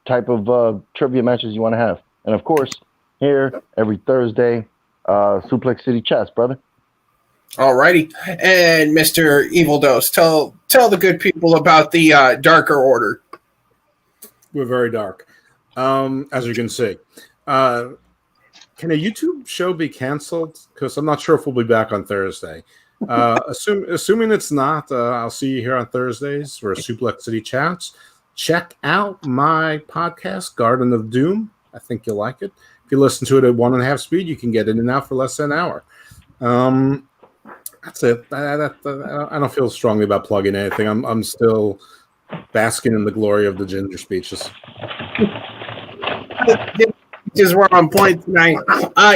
type of trivia matches you want to have. And of course, here every Thursday, Suplex City Chats, brother. All righty. And Mr. Evil Dose, tell the good people about the Darker Order. We're very dark, as you can see. Can a YouTube show be canceled? Because I'm not sure if we'll be back on Thursday. Assuming it's not, I'll see you here on Thursdays for Suplex City Chats. Check out my podcast, Garden of Doom. I think you'll like it. If you listen to it at 1.5 speed, you can get in and out for less than an hour. That's it. I don't feel strongly about plugging anything. I'm still basking in the glory of the ginger speeches. We're on point tonight.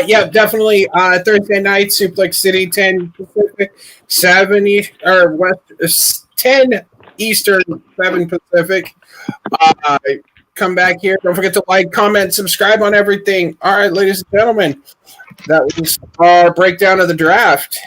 Yeah, definitely. Thursday night, Suplex City, 10 Pacific. Pacific, 10 Eastern, 7 Pacific. Come back here. Don't forget to like, comment, subscribe on everything. All right, ladies and gentlemen, that was our breakdown of the draft.